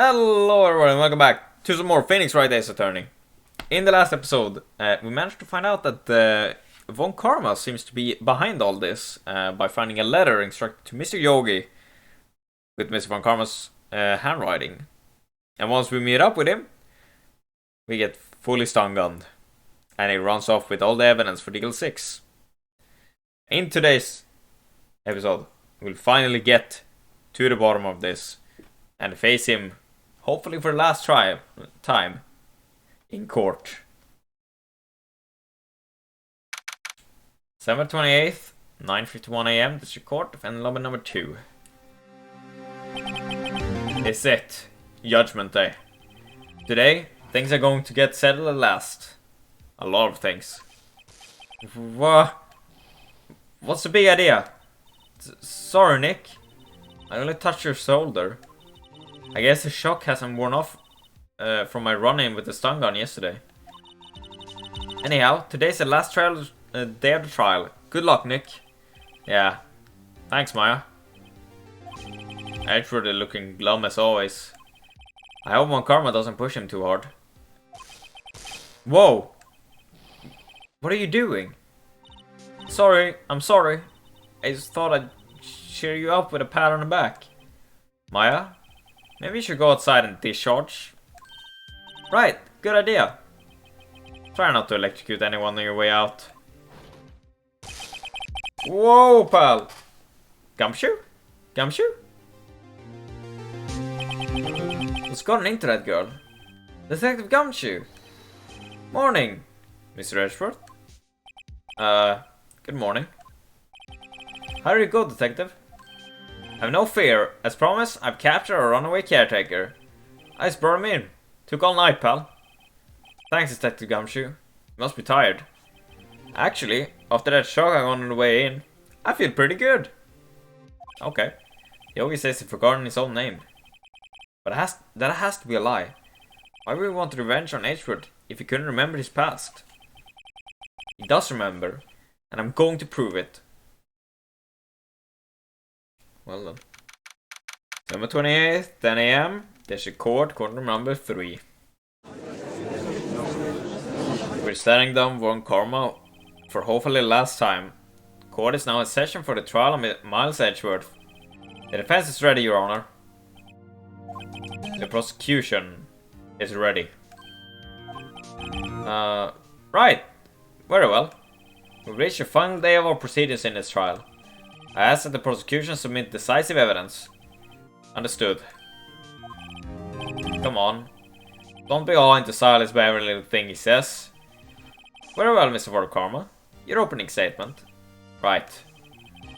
Hello everyone, welcome back to some more Phoenix Wright Ace Attorney. In the last episode, we managed to find out that Von Karma seems to be behind all this by finding a letter instructed to Mr. Yogi with Mr. Von Karma's handwriting. And once we meet up with him, we get fully stun-gunned. And he runs off with all the evidence for Deal 6. In today's episode, we'll finally get to the bottom of this and face him, hopefully for the last time, in court. December 28th, 9:51 AM, District Court, defendant lobby number 2. It's it. Judgment Day. Today, things are going to get settled at last. A lot of things. What's the big idea? Sorry, Nick. I only touched your shoulder. I guess the shock hasn't worn off from my run-in with the stun gun yesterday. Anyhow, today's the last day of the trial. Good luck, Nick. Yeah. Thanks, Maya. Edward is looking glum as always. I hope Von Karma doesn't push him too hard. Whoa! What are you doing? Sorry, I'm sorry. I just thought I'd cheer you up with a pat on the back. Maya? Maybe you should go outside and discharge. Right, good idea. Try not to electrocute anyone on your way out. Whoa, pal! Gumshoe? Gumshoe? What's gotten into that girl? Detective Gumshoe! Morning, Mr. Edgeworth. Good morning. How did it go, Detective? Have no fear. As promised, I've captured a runaway caretaker. I just brought him in. Took all night, pal. Thanks, Detective Gumshoe. You must be tired. Actually, after that shock I got on the way in, I feel pretty good. Okay. Yogi says he's forgotten his own name. But that has to be a lie. Why would he want revenge on Edgewood if he couldn't remember his past? He does remember, and I'm going to prove it. Well done. December 28th, 10 AM, District Court, courtroom number 3. We're standing down Von Karma for hopefully the last time. Court is now in session for the trial of Miles Edgeworth. The defense is ready, Your Honor. The prosecution is ready. Right. Very well. We've reached the final day of our proceedings in this trial. I ask that the prosecution submit decisive evidence. Understood. Come on. Don't be all into silence by every little thing he says. Very well, Mr. Von Karma. Your opening statement. Right.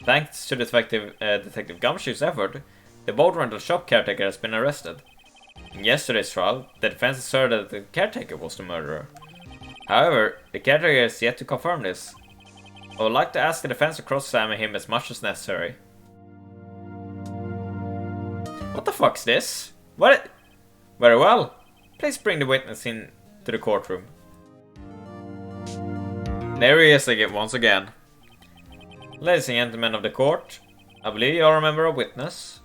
Thanks to Detective Gumshoe's effort, the boat rental shop caretaker has been arrested. In yesterday's trial, the defense asserted that the caretaker was the murderer. However, the caretaker has yet to confirm this. I would like to ask the defense to cross-examine him as much as necessary. What the fuck's this? What? Very well. Please bring the witness in to the courtroom. There he is again, once again. Ladies and gentlemen of the court, I believe you all remember a witness.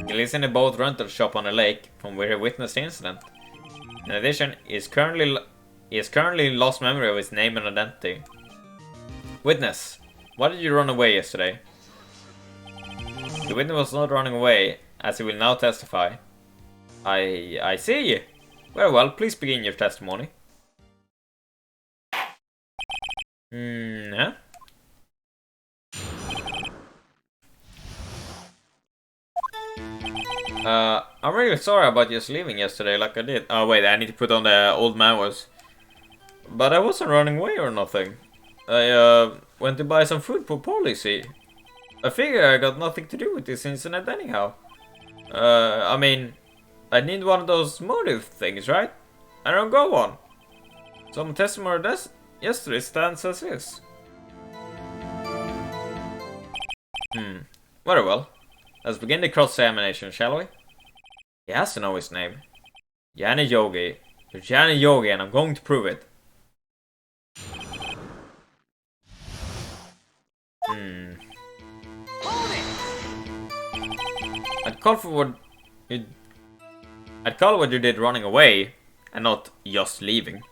He lives in a boat rental shop on the lake from where he witnessed the incident. In addition, he has currently lost memory of his name and identity. Witness, why did you run away yesterday? The witness was not running away, as he will now testify. I see. Very well, please begin your testimony. Yeah? I'm really sorry about just leaving yesterday like I did. Oh wait, I need to put on the old man voice. But I wasn't running away or nothing. I went to buy some food for policy. I figure I got nothing to do with this incident anyhow. I mean, I need one of those motive things, right? I don't got one. So my testimony yesterday stands as is. Very well. Let's begin the cross-examination, shall we? He has to know his name. Yanni Yogi. You're Yanni Yogi and I'm going to prove it. I'd call for what you I'd call what you did running away, and not just leaving.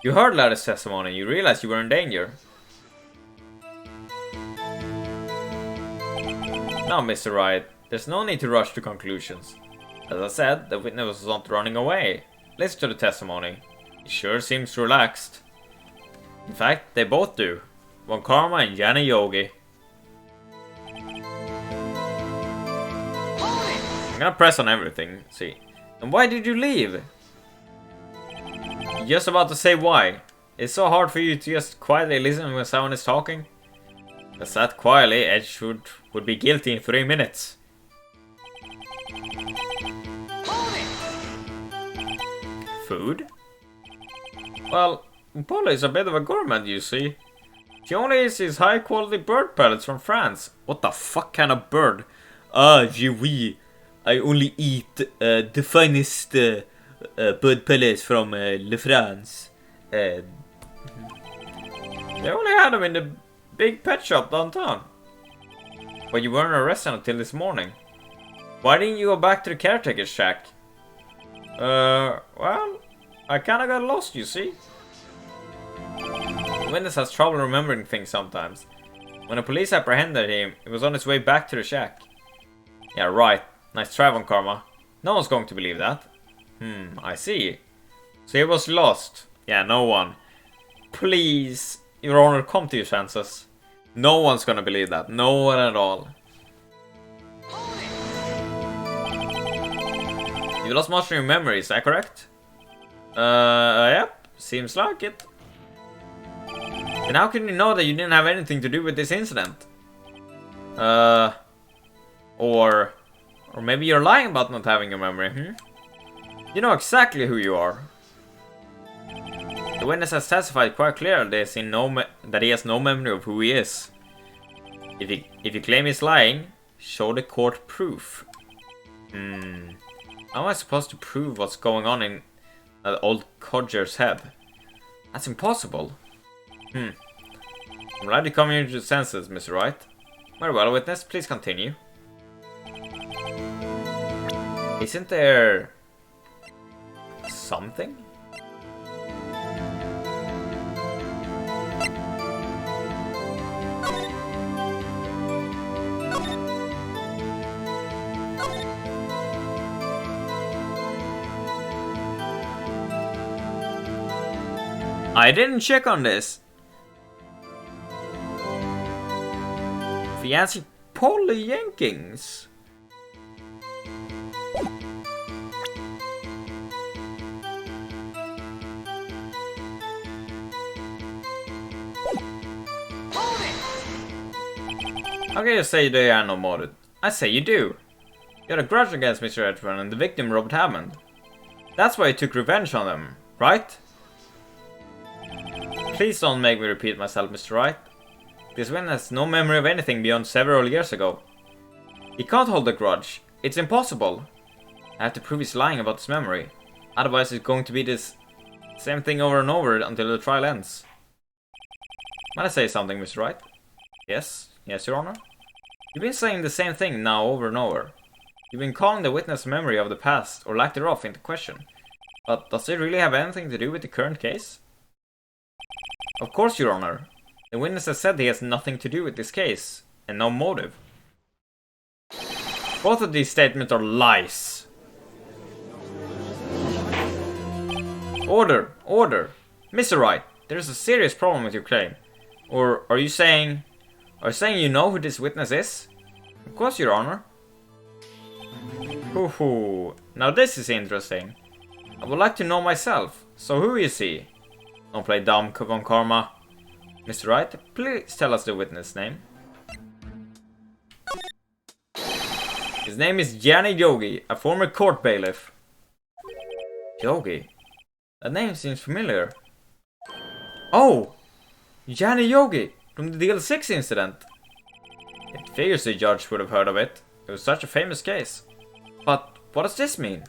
You heard Larry's testimony, you realized you were in danger. Now, Mr. Wright, there's no need to rush to conclusions. As I said, the witness was not running away. Listen to the testimony. He sure seems relaxed. In fact, they both do. Von Karma and Jani Yogi. I'm gonna press on everything, see. And why did you leave? You're just about to say why. It's so hard for you to just quietly listen when someone is talking. Because that quietly, Edge would be guilty in 3 minutes. Food? Well, Polly is a bit of a gourmet, you see. She only eats these high quality bird pellets from France. What the fuck kind of bird? Ah, oui. I only eat the finest bird pellets from Le France. They only had them in the big pet shop downtown. But you weren't arrested until this morning. Why didn't you go back to the caretaker's shack? Well, I kinda got lost, you see. The witness has trouble remembering things sometimes. When the police apprehended him, he was on his way back to the shack. Yeah, right. Nice try, Von Karma. No one's going to believe that. I see. So he was lost. Yeah, no one. Please, Your Honor, come to your senses. No one's gonna believe that. No one at all. You lost much of your memory, is that correct? Yep. Seems like it. Then how can you know that you didn't have anything to do with this incident? Or maybe you're lying about not having a memory, You know exactly who you are. The witness has testified quite clearly that he has no memory of who he is. If you claim he's lying, show the court proof. How am I supposed to prove what's going on in that old codger's head? That's impossible. I'm glad you come here to your senses, Mr. Wright. Very well, witness, please continue. Isn't there something? I didn't check on this. Fancy Polly Jenkins. How can you say they are no motive? I say you do. You had a grudge against Mr. Edgeburn and the victim Robert Hammond. That's why you took revenge on them, right? Please don't make me repeat myself, Mr. Wright. This witness has no memory of anything beyond several years ago. He can't hold a grudge. It's impossible. I have to prove he's lying about his memory. Otherwise it's going to be this same thing over and over until the trial ends. Might I say something, Mr. Wright? Yes? Yes, Your Honor? You've been saying the same thing now over and over. You've been calling the witness' memory of the past, or lack thereof, into question. But does it really have anything to do with the current case? Of course, Your Honor. The witness has said he has nothing to do with this case, and no motive. Both of these statements are lies. Order! Order! Mr. Wright, there is a serious problem with your claim. Or are you saying you know who this witness is? Of course, Your Honor. Hoo-hoo. Now this is interesting. I would like to know myself. So who is he? Don't play dumb, Von Karma. Mr. Wright, please tell us the witness name. His name is Jani Yogi, a former court bailiff. Yogi? That name seems familiar. Oh! Jani Yogi, from the DL6 incident. It figures the judge would have heard of it. It was such a famous case. But what does this mean?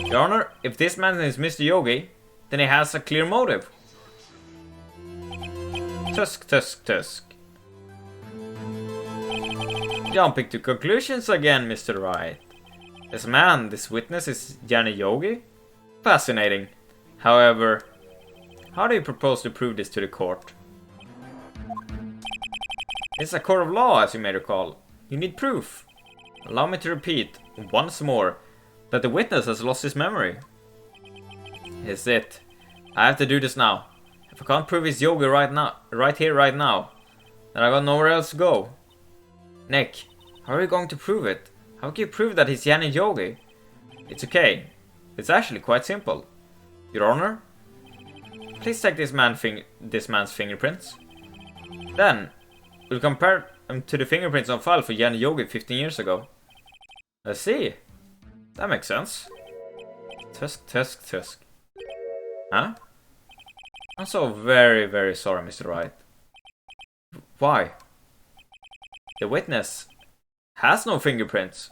Your Honor, if this man is Mr. Yogi, then he has a clear motive. Tusk, tusk, tusk. Jumping to conclusions again, Mr. Wright. This witness is Jani Yogi? Fascinating. However, how do you propose to prove this to the court? It's a court of law, as you may recall. You need proof. Allow me to repeat, once more, that the witness has lost his memory. Is it? I have to do this now. If I can't prove he's Yogi right here, right now, then I got nowhere else to go. Nick, how are you going to prove it? How can you prove that he's Jani Yogi? It's okay. It's actually quite simple. Your Honor, please take this man's fingerprints. Then, we'll compare them to the fingerprints on file for Jani Yogi 15 years ago. I see. That makes sense. Tusk. Huh? I'm so very, very sorry, Mr. Wright. Why? The witness has no fingerprints.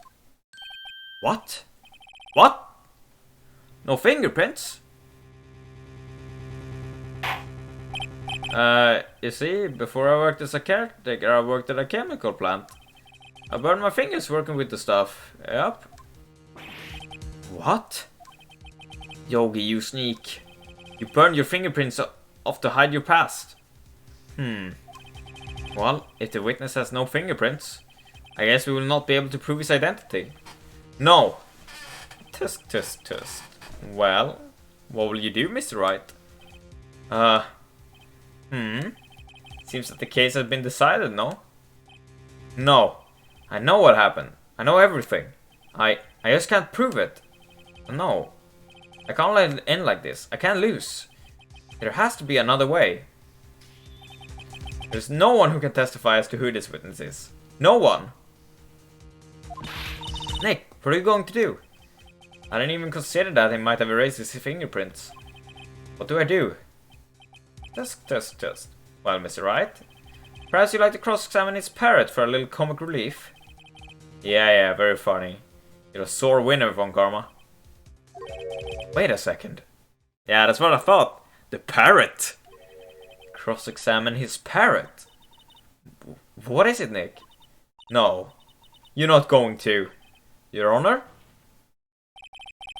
What? What? No fingerprints? You see, before I worked as a caretaker, I worked at a chemical plant. I burned my fingers working with the stuff. Yep. What? Yogi, you sneak. You burned your fingerprints off to hide your past. Well, if the witness has no fingerprints, I guess we will not be able to prove his identity. No. Tusk. Well, what will you do, Mr. Wright? Seems that the case has been decided, no? No. I know what happened. I know everything. I just can't prove it. No. I can't let it end like this. I can't lose. There has to be another way. There's no one who can testify as to who this witness is. No one. Nick, what are you going to do? I didn't even consider that he might have erased his fingerprints. What do I do? Tusk. Well, Mr. Wright, perhaps you'd like to cross-examine his parrot for a little comic relief? Yeah, very funny. You're a sore winner, Von Karma. Wait a second. Yeah, that's what I thought. The parrot. Cross-examine his parrot. What is it, Nick? No, you're not going to. Your Honor?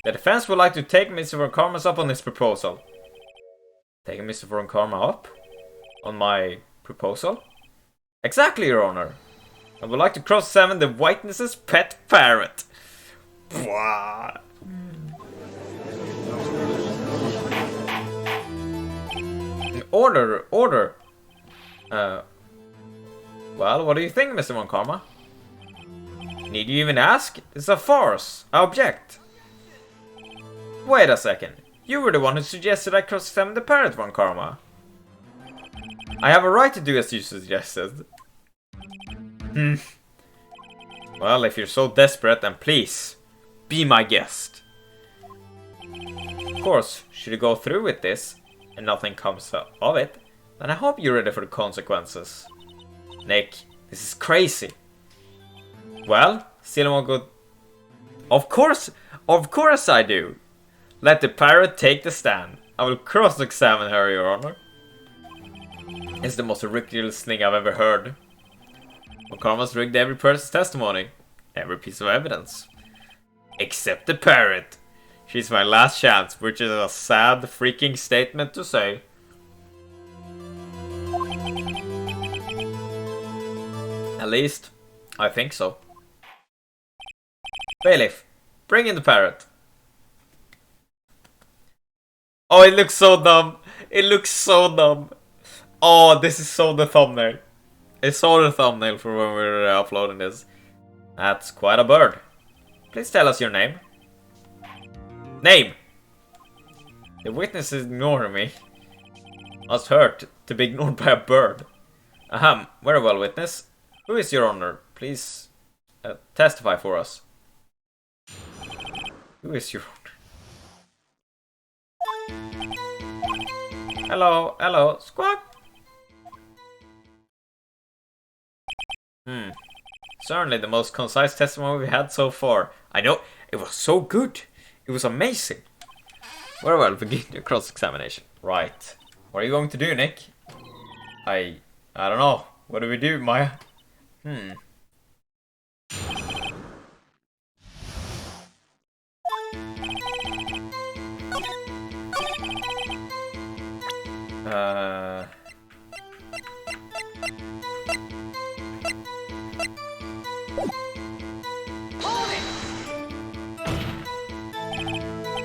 The defense would like to take Mr. Von Karma up on this proposal. Taking Mr. Von Karma up? On my proposal? Exactly, Your Honor. I would like to cross-examine the witness's pet parrot. Order. Well, what do you think, Mr. Von Karma? Need you even ask? It's a farce. I object. Wait a second. You were the one who suggested I cross-examine the parrot, Von Karma. I have a right to do as you suggested. Well, if you're so desperate, then please, be my guest. Of course, should you go through with this, and nothing comes of it, then I hope you're ready for the consequences. Nick, this is crazy. Well, still won't go... Of course I do. Let the parrot take the stand. I will cross-examine her, Your Honor. It's the most ridiculous thing I've ever heard. Von Karma's rigged every person's testimony. Every piece of evidence. Except the parrot. She's my last chance, which is a sad freaking statement to say. At least, I think so. Bailiff, bring in the parrot. Oh, it looks so dumb. It looks so dumb. Oh, this is so the thumbnail. It's so the thumbnail for when we're uploading this. That's quite a bird. Please tell us your name. Name! The witness is ignoring me. Must hurt to be ignored by a bird. Ahem, very well, witness. Who is Your Honor? Please testify for us. Who is Your Honor? Hello, squawk! Certainly the most concise testimony we've had so far. I know, it was so good. It was amazing. Very well, begin your cross-examination. Right. What are you going to do, Nick? I don't know. What do we do, Maya?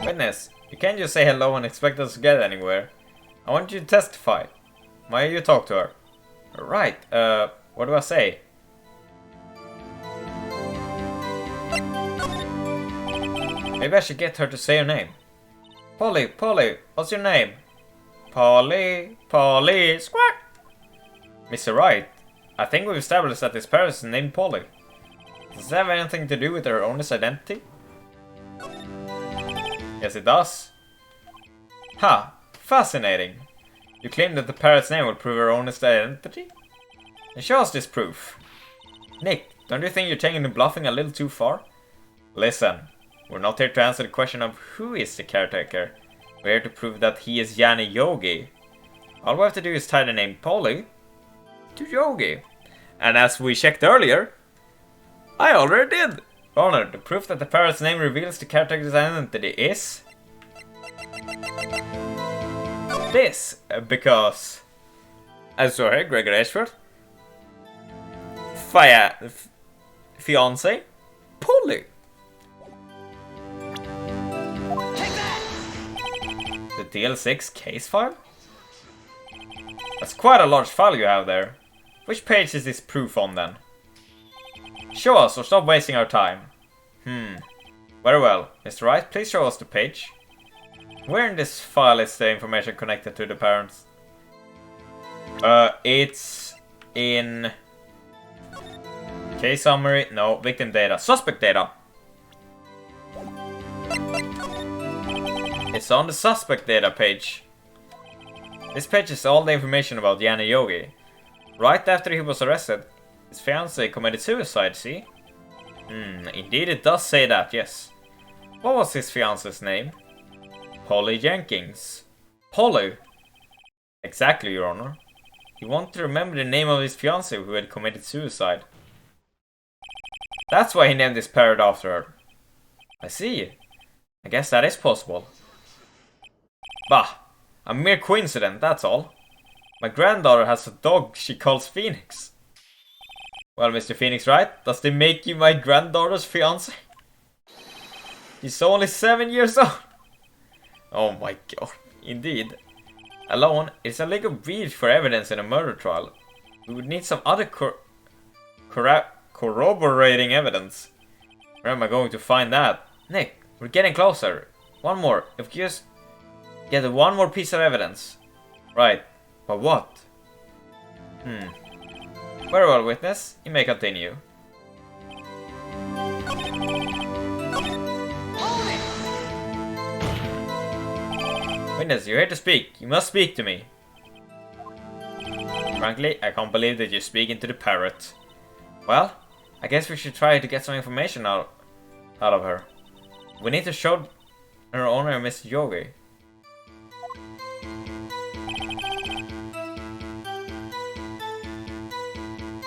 Witness, you can't just say hello and expect us to get anywhere. I want you to testify. Why you talk to her? Right, what do I say? Maybe I should get her to say her name. Polly, what's your name? Polly, squawk! Mr. Wright, I think we've established that this parrot is named Polly. Does it have anything to do with her owner's identity? Yes, it does. Ha! Fascinating. You claim that the parrot's name will prove her owner's identity? Then show us this proof. Nick, don't you think you're taking the bluffing a little too far? Listen, we're not here to answer the question of who is the caretaker. We're here to prove that he is Yanni Yogi. All we have to do is tie the name Polly to Yogi. And as we checked earlier, I already did. Honor, the proof that the parrot's name reveals the caretaker's identity is this, because I'm sorry, Gregor Ashford, fiance, Polly. Take that! The DL6 case file? That's quite a large file you have there. Which page is this proof on then? Show us or stop wasting our time. Very well. Mr. Wright, please show us the page. Where in this file is the information connected to the parents? It's in case summary. No, victim data. Suspect data. It's on the suspect data page. This page is all the information about Yanni Yogi. Right after he was arrested, his fiancée committed suicide, see? Indeed it does say that, yes. What was his fiancée's name? Polly Jenkins. Polly? Exactly, Your Honor. He wanted to remember the name of his fiancée who had committed suicide. That's why he named this parrot after her. I see. I guess that is possible. Bah, a mere coincidence, that's all. My granddaughter has a dog she calls Phoenix. Well, Mr. Phoenix Wright, does they make you my granddaughter's fiancé? He's only 7 years old. Oh my god, indeed. Alone, it's a legal breach for evidence in a murder trial. We would need some other corroborating evidence. Where am I going to find that? Nick, we're getting closer. One more, if you just get one more piece of evidence. Right, but what? Very well, witness. You may continue. Witness, you're here to speak. You must speak to me. Frankly, I can't believe that you're speaking to the parrot. Well, I guess we should try to get some information out of her. We need to show her owner, Miss Yogi.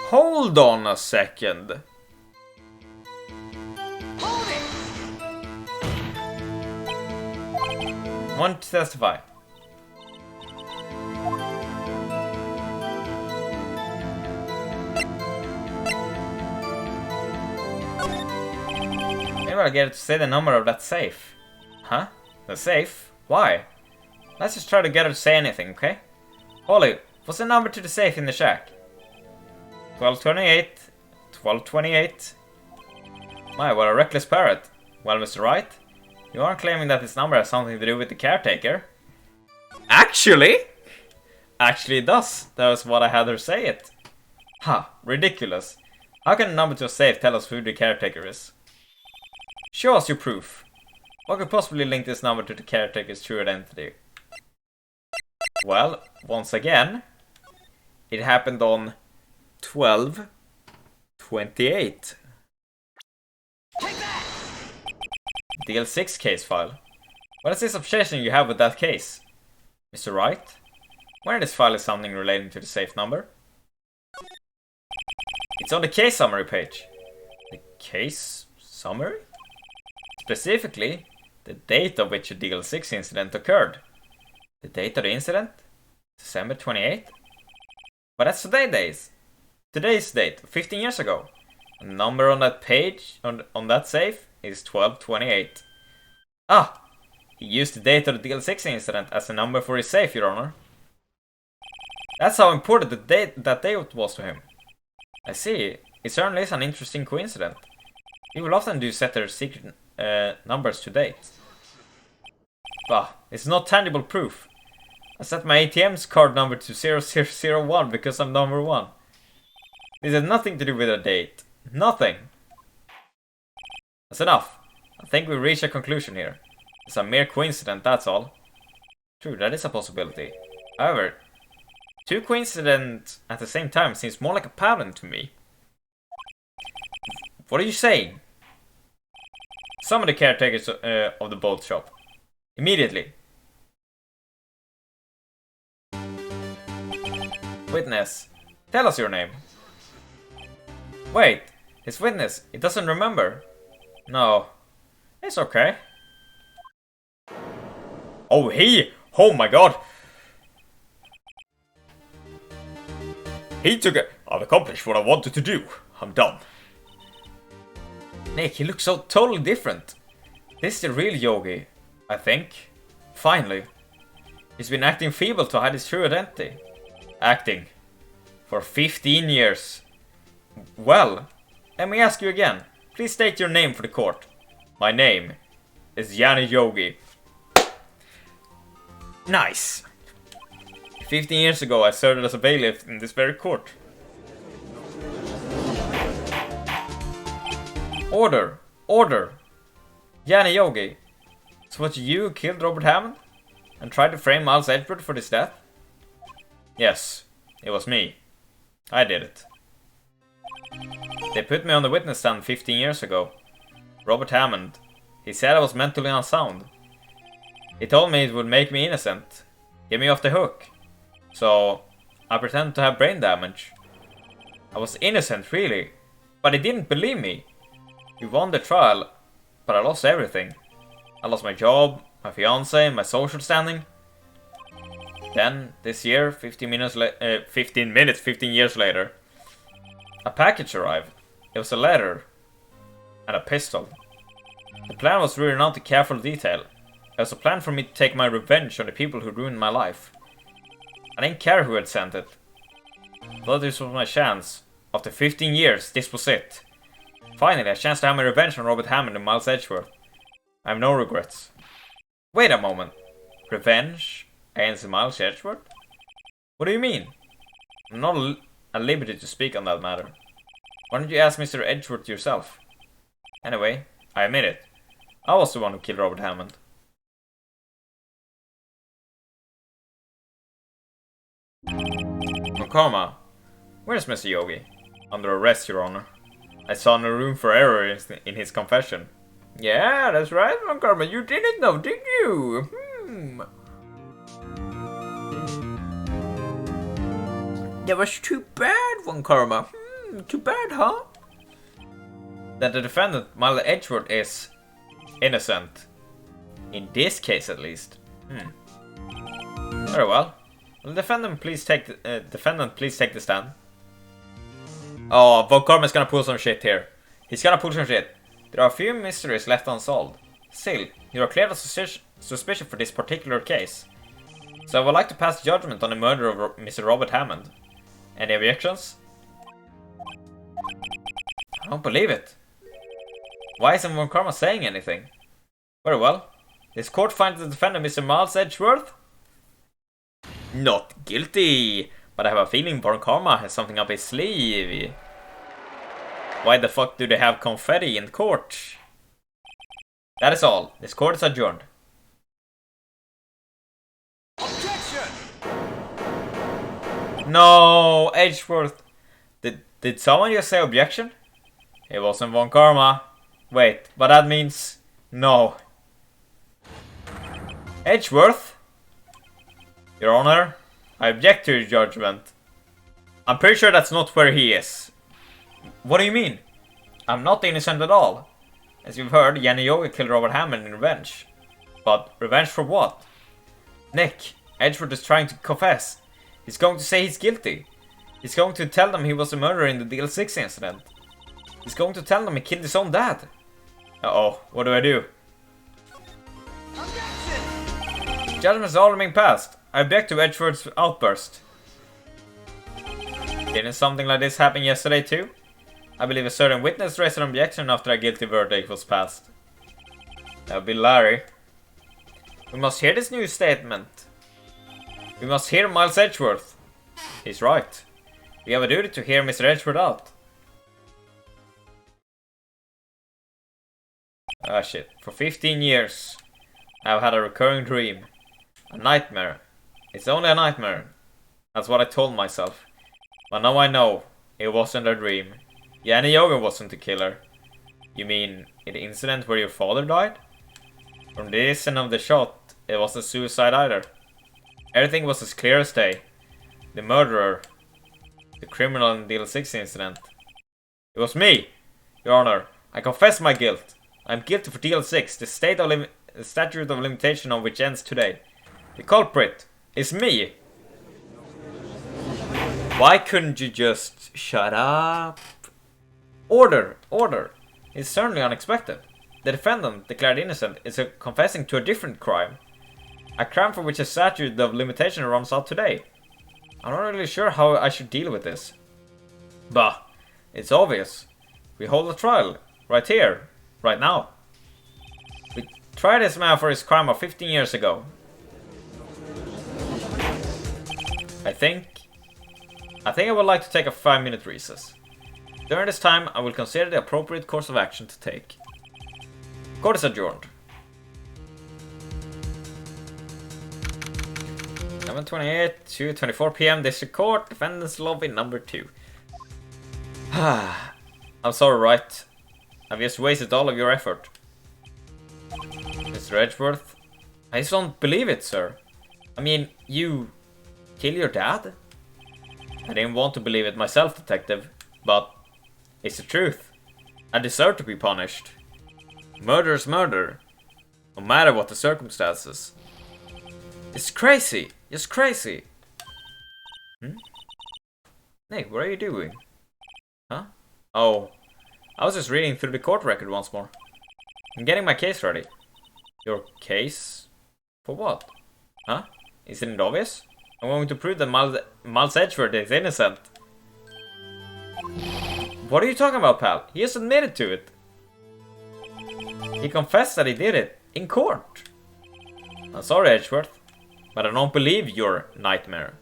Hold on a second. Want to testify? Maybe I'll get her to say the number of that safe. Huh? The safe? Why? Let's just try to get her to say anything, okay? Holly, what's the number to the safe in the shack? 1228. 1228. My, what a reckless parrot. Well, Mr. Wright, you aren't claiming that this number has something to do with the caretaker. Actually? Actually it does. That was what I had her say it. Ha, ridiculous. How can a number to a safe tell us who the caretaker is? Show us your proof. What could possibly link this number to the caretaker's true identity? Well, once again, it happened on 12/28. DL6 case file. What is this obsession you have with that case? Mr. Wright? Where in this file is something relating to the safe number? It's on the case summary page. The case summary? Specifically, the date of which the Deal 6 incident occurred. The date of the incident? December 28th? But that's today's date, 15 years ago. And the number on that page, on that safe, is 1228. Ah! He used the date of the Deal 6 incident as a number for his safe, Your Honor. That's how important that date was to him. I see. It certainly is an interesting coincidence. People often do set their secret numbers to dates. But it's not tangible proof. I set my ATM's card number to 0001 because I'm number 1. This has nothing to do with a date. Nothing. That's enough. I think we've reached a conclusion here. It's a mere coincidence, that's all. True, that is a possibility. However, two coincidences at the same time seems more like a pattern to me. What are you saying? Summon the caretakers of the boat shop. Immediately. Witness, tell us your name. Wait, his witness, he doesn't remember. No, it's okay. Oh, oh my god. He took it. I've accomplished what I wanted to do. I'm done. Nick, he looks so totally different. This is the real Yogi, I think. Finally. He's been acting feeble to hide his true identity. Acting. For 15 years. Well, let me ask you again. Please state your name for the court. My name is Yanni Yogi. Nice. 15 years ago I served as a bailiff in this very court. Order! Order! Yanni Yogi. So what, you killed Robert Hammond? And tried to frame Miles Edgeworth for this death? Yes, it was me. I did it. They put me on the witness stand 15 years ago. Robert Hammond. He said I was mentally unsound. He told me it would make me innocent. Get me off the hook. So, I pretended to have brain damage. I was innocent, really. But he didn't believe me. We won the trial, but I lost everything. I lost my job, my fiancé, my social standing. Then, this year, 15 years later, a package arrived. It was a letter and a pistol. The plan was written out in careful detail. It was a plan for me to take my revenge on the people who ruined my life. I didn't care who had sent it. I thought this was my chance. After 15 years, this was it. Finally, a chance to have my revenge on Robert Hammond and Miles Edgeworth. I have no regrets. Wait a moment. Revenge against Miles Edgeworth? What do you mean? I'm not at liberty to speak on that matter. Why don't you ask Mr. Edgeworth yourself? Anyway, I admit it. I was the one who killed Robert Hammond. Karma, where's Mr. Yogi? Under arrest, Your Honor. I saw no room for error in his confession. Yeah, that's right, Karma. You didn't know, did you? That was too bad, Karma. Too bad, huh? That the defendant, Miles Edgeworth, is innocent. In this case, at least. Very well. Will the defendant please take the stand? Oh, Von Karma's gonna pull some shit here. He's gonna pull some shit. There are a few mysteries left unsolved. Still, you are cleared of suspicion for this particular case. So I would like to pass judgment on the murder of Mr. Robert Hammond. Any objections? I don't believe it. Why isn't Von Karma saying anything? Very well. This court finds the defendant Mr. Miles Edgeworth not guilty, but I have a feeling Von Karma has something up his sleeve. Why the fuck do they have confetti in court? That is all. This court is adjourned. Objection! No, Edgeworth. Did someone just say objection? It wasn't Von Karma. Wait, but that means no. Edgeworth? Your Honor, I object to your judgment. I'm pretty sure that's not where he is. What do you mean? I'm not innocent at all. As you've heard, Yanni Yogi killed Robert Hammond in revenge. But revenge for what? Nick, Edgeworth is trying to confess. He's going to say he's guilty. He's going to tell them he was the murderer in the DL6 incident. He's going to tell them he killed his own dad. Uh-oh, what do I do? Judgment's already been passed. I object to Edgeworth's outburst. Didn't something like this happen yesterday too? I believe a certain witness raised an objection after a guilty verdict was passed. That would be Larry. We must hear this new statement. We must hear Miles Edgeworth. He's right. We have a duty to hear Mr. Edgeworth out. Ah shit. For 15 years, I've had a recurring dream. A nightmare. It's only a nightmare. That's what I told myself. But now I know. It wasn't a dream. Yanni Yoga wasn't the killer. You mean, in the incident where your father died? From the instant of the shot, it wasn't suicide either. Everything was as clear as day. The murderer. The criminal in the DL6 incident. It was me! Your Honor, I confess my guilt. I'm guilty for DL6, the statute of limitation on which ends today. The culprit is me! Why couldn't you just shut up? Order! Order! It's certainly unexpected. The defendant, declared innocent, is confessing to a different crime. A crime for which a statute of limitation runs out today. I'm not really sure how I should deal with this. Bah, it's obvious. We hold a trial, right here, right now. We tried this man for his crime of 15 years ago. I think I would like to take a 5-minute recess. During this time, I will consider the appropriate course of action to take. Court is adjourned. 7:28 to 24 p.m. District Court, Defendant's Lobby number 2. I'm sorry, Wright. I've just wasted all of your effort. Mr. Edgeworth, I just don't believe it, sir. I mean, you kill your dad? I didn't want to believe it myself, detective, but it's the truth. I deserve to be punished. Murder is murder, no matter what the circumstances. It's crazy, just crazy. Nick, what are you doing? Huh? Oh, I was just reading through the court record once more. I'm getting my case ready. Your case? For what? Huh? Isn't it obvious? I'm going to prove that Miles Edgeworth is innocent. What are you talking about, pal? He has admitted to it. He confessed that he did it in court. I'm sorry, Edgeworth, but I don't believe your nightmare.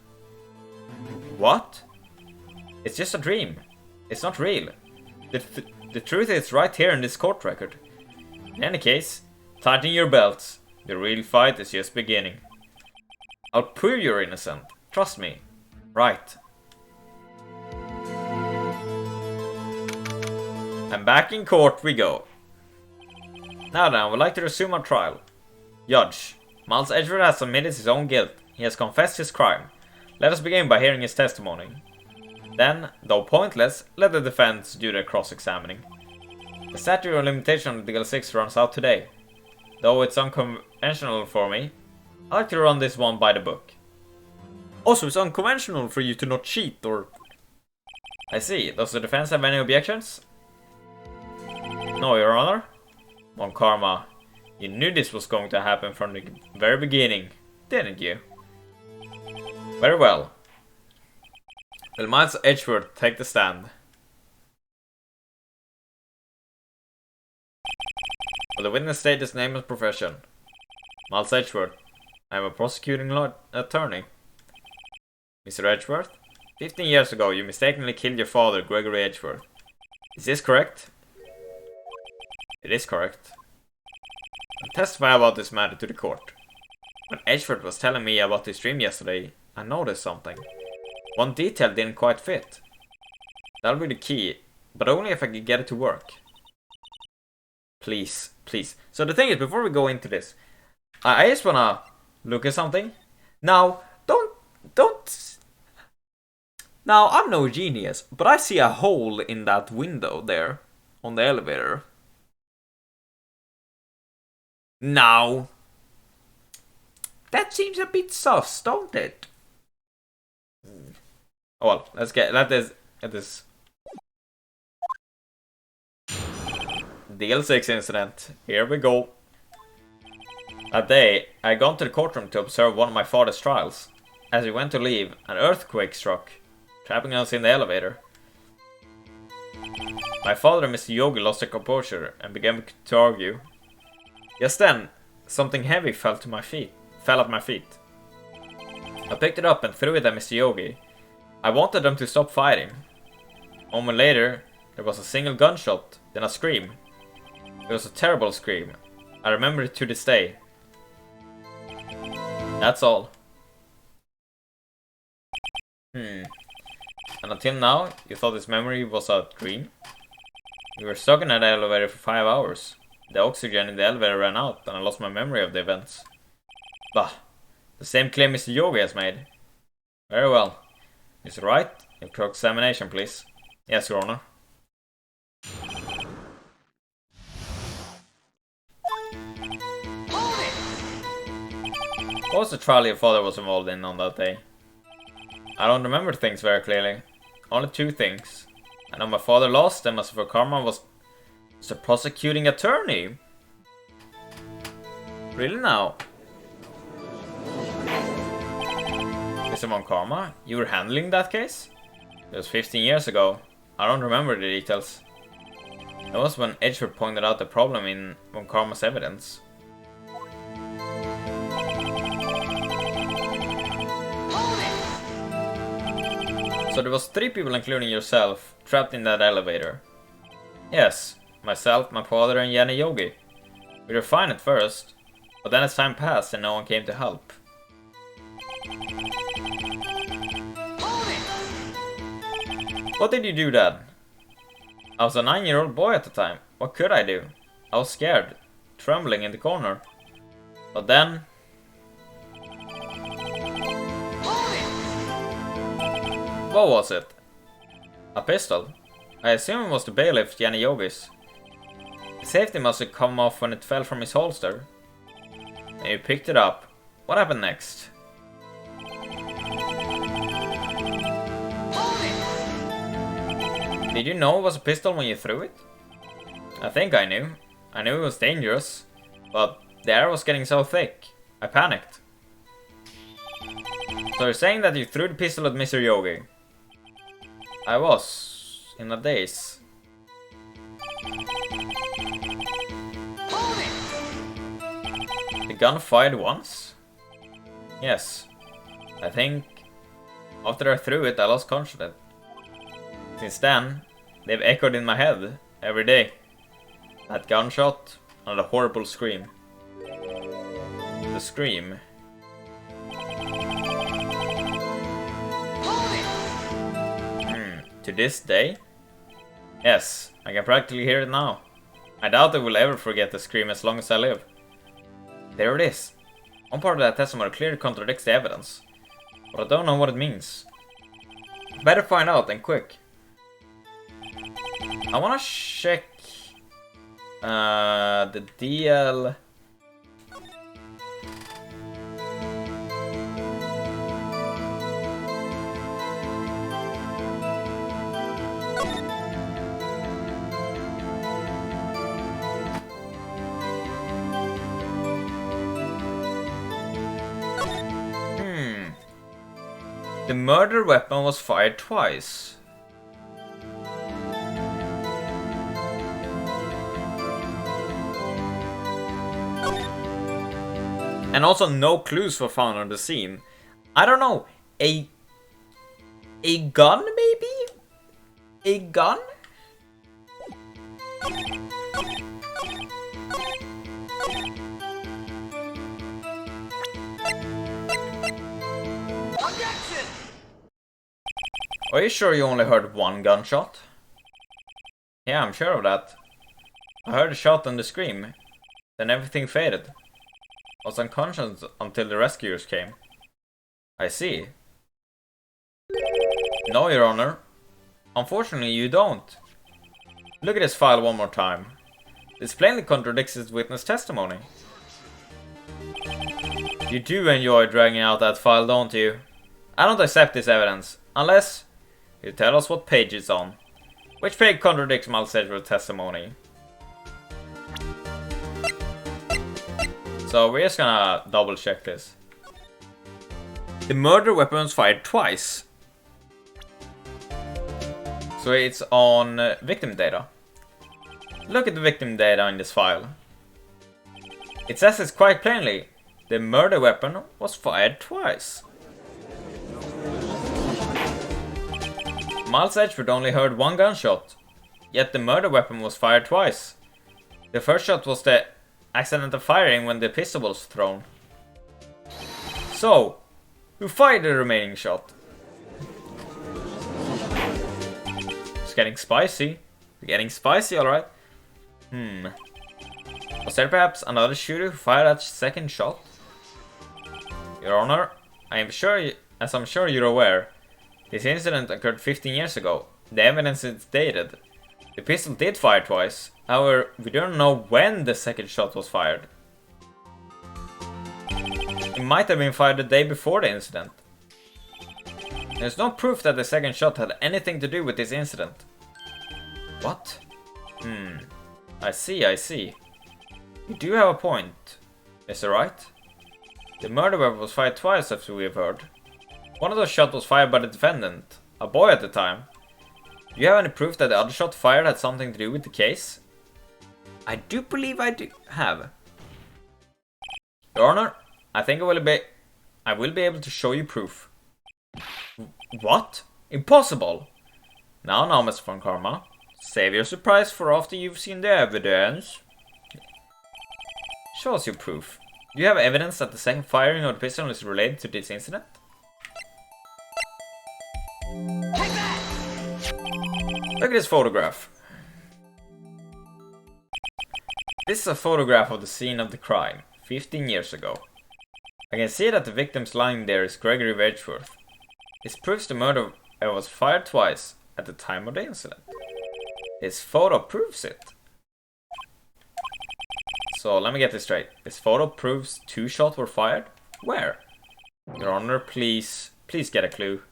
What? It's just a dream. It's not real. The truth is right here in this court record. In any case, tighten your belts. The real fight is just beginning. I'll prove you're innocent. Trust me. Right. And back in court we go. Now then, I would like to resume our trial. Judge, Miles Edgeworth has admitted his own guilt. He has confessed his crime. Let us begin by hearing his testimony. Then, though pointless, let the defense do their cross-examining. The statute of limitation on DL6 runs out today. Though it's unconventional for me, I like to run this one by the book. Also, it's unconventional for you to not cheat or... I see. Does the defense have any objections? No, Your Honor. Von Karma, you knew this was going to happen from the very beginning, didn't you? Very well. Will Miles Edgeworth take the stand? Will the witness state his name and profession? Miles Edgeworth. I am a prosecuting attorney. Mr. Edgeworth, 15 years ago you mistakenly killed your father, Gregory Edgeworth. Is this correct? It is correct. I'll testify about this matter to the court. When Edgeworth was telling me about his dream yesterday, I noticed something. One detail didn't quite fit. That'll be the key, but only if I can get it to work. Please, please. So the thing is, before we go into this, I just wanna look at something. Now, don't... Now, I'm no genius, but I see a hole in that window there, on the elevator. Now, That seems a bit sus, don't it? Oh well, let this DL6 incident. Here we go. That day, I had gone to the courtroom to observe one of my father's trials. As we went to leave, an earthquake struck, trapping us in the elevator. My father and Mr. Yogi lost their composure and began to argue. Just then, something heavy fell at my feet. I picked it up and threw it at Mr. Yogi. I wanted them to stop fighting. A moment later, there was a single gunshot, then a scream. It was a terrible scream. I remember it to this day. That's all. And until now, you thought this memory was a dream? We were stuck in that elevator for 5 hours. The oxygen in the elevator ran out and I lost my memory of the events. Bah, the same claim Mr. Yogi has made. Very well. Mr. Wright, your cross-examination, please. Yes, Your Honor. What was the trial your father was involved in on that day? I don't remember things very clearly. Only 2 things. I know my father lost and Mr. Karma was a prosecuting attorney. Really now? Mr. Von Karma, you were handling that case? It was 15 years ago. I don't remember the details. That was when Edgeworth pointed out the problem in Von Karma's evidence. So there was 3 people, including yourself, trapped in that elevator. Yes, myself, my father and Jenny Yogi. We were fine at first, but then as time passed and no one came to help. What did you do then? I was a 9-year-old boy at the time. What could I do? I was scared, trembling in the corner. But then... What was it? A pistol? I assume it was the bailiff Jenny Yogi's. The safety must have come off when it fell from his holster. And you picked it up. What happened next? Did you know it was a pistol when you threw it? I think I knew. I knew it was dangerous. But the air was getting so thick. I panicked. So you're saying that you threw the pistol at Mr. Yogi? I was in a daze. The gun fired once? Yes. I think after I threw it, I lost consciousness. Since then, they've echoed in my head every day. That gunshot and the horrible scream. The scream. To this day? Yes, I can practically hear it now. I doubt I will ever forget the scream as long as I live. There it is. One part of that testimony clearly contradicts the evidence, but I don't know what it means. Better find out, and quick. I wanna check the DL. The murder weapon was fired twice. And also no clues were found on the scene. I don't know, a gun maybe? A gun? Are you sure you only heard one gunshot? Yeah, I'm sure of that. I heard a shot and the scream. Then everything faded. I was unconscious until the rescuers came. I see. No, Your Honor. Unfortunately, you don't. Look at this file one more time. This plainly contradicts its witness testimony. You do enjoy dragging out that file, don't you? I don't accept this evidence, unless you tell us what page it's on. Which page contradicts Miles Edgeworth's testimony? So we're just gonna double check this. The murder weapon was fired twice. So it's on victim data. Look at the victim data in this file. It says it quite plainly. The murder weapon was fired twice. Miles Edgeworth only heard one gunshot, yet the murder weapon was fired twice. The first shot was the accidental firing when the pistol was thrown. So, who fired the remaining shot? It's getting spicy. We're getting spicy, alright. Was there perhaps another shooter who fired that second shot? Your Honor, as I'm sure you're aware, this incident occurred 15 years ago. The evidence is dated. The pistol did fire twice, however, we don't know when the second shot was fired. It might have been fired the day before the incident. There's no proof that the second shot had anything to do with this incident. What? I see. You do have a point, Mr. Wright. The murder weapon was fired twice, as we have heard. One of those shots was fired by the defendant, a boy at the time. Do you have any proof that the other shot fired had something to do with the case? I do believe I do have. Your Honor, I think I will be able to show you proof. What? Impossible! Now, Mr. Von Karma. Save your surprise for after you've seen the evidence. Show us your proof. Do you have evidence that the second firing of the pistol is related to this incident? Look at this photograph. This is a photograph of the scene of the crime, 15 years ago. I can see that the victim's lying there is Gregory Edgeworth. This proves the murder was fired twice at the time of the incident. This photo proves it. So let me get this straight. This photo proves 2 shots were fired? Where? Your Honor, please get a clue.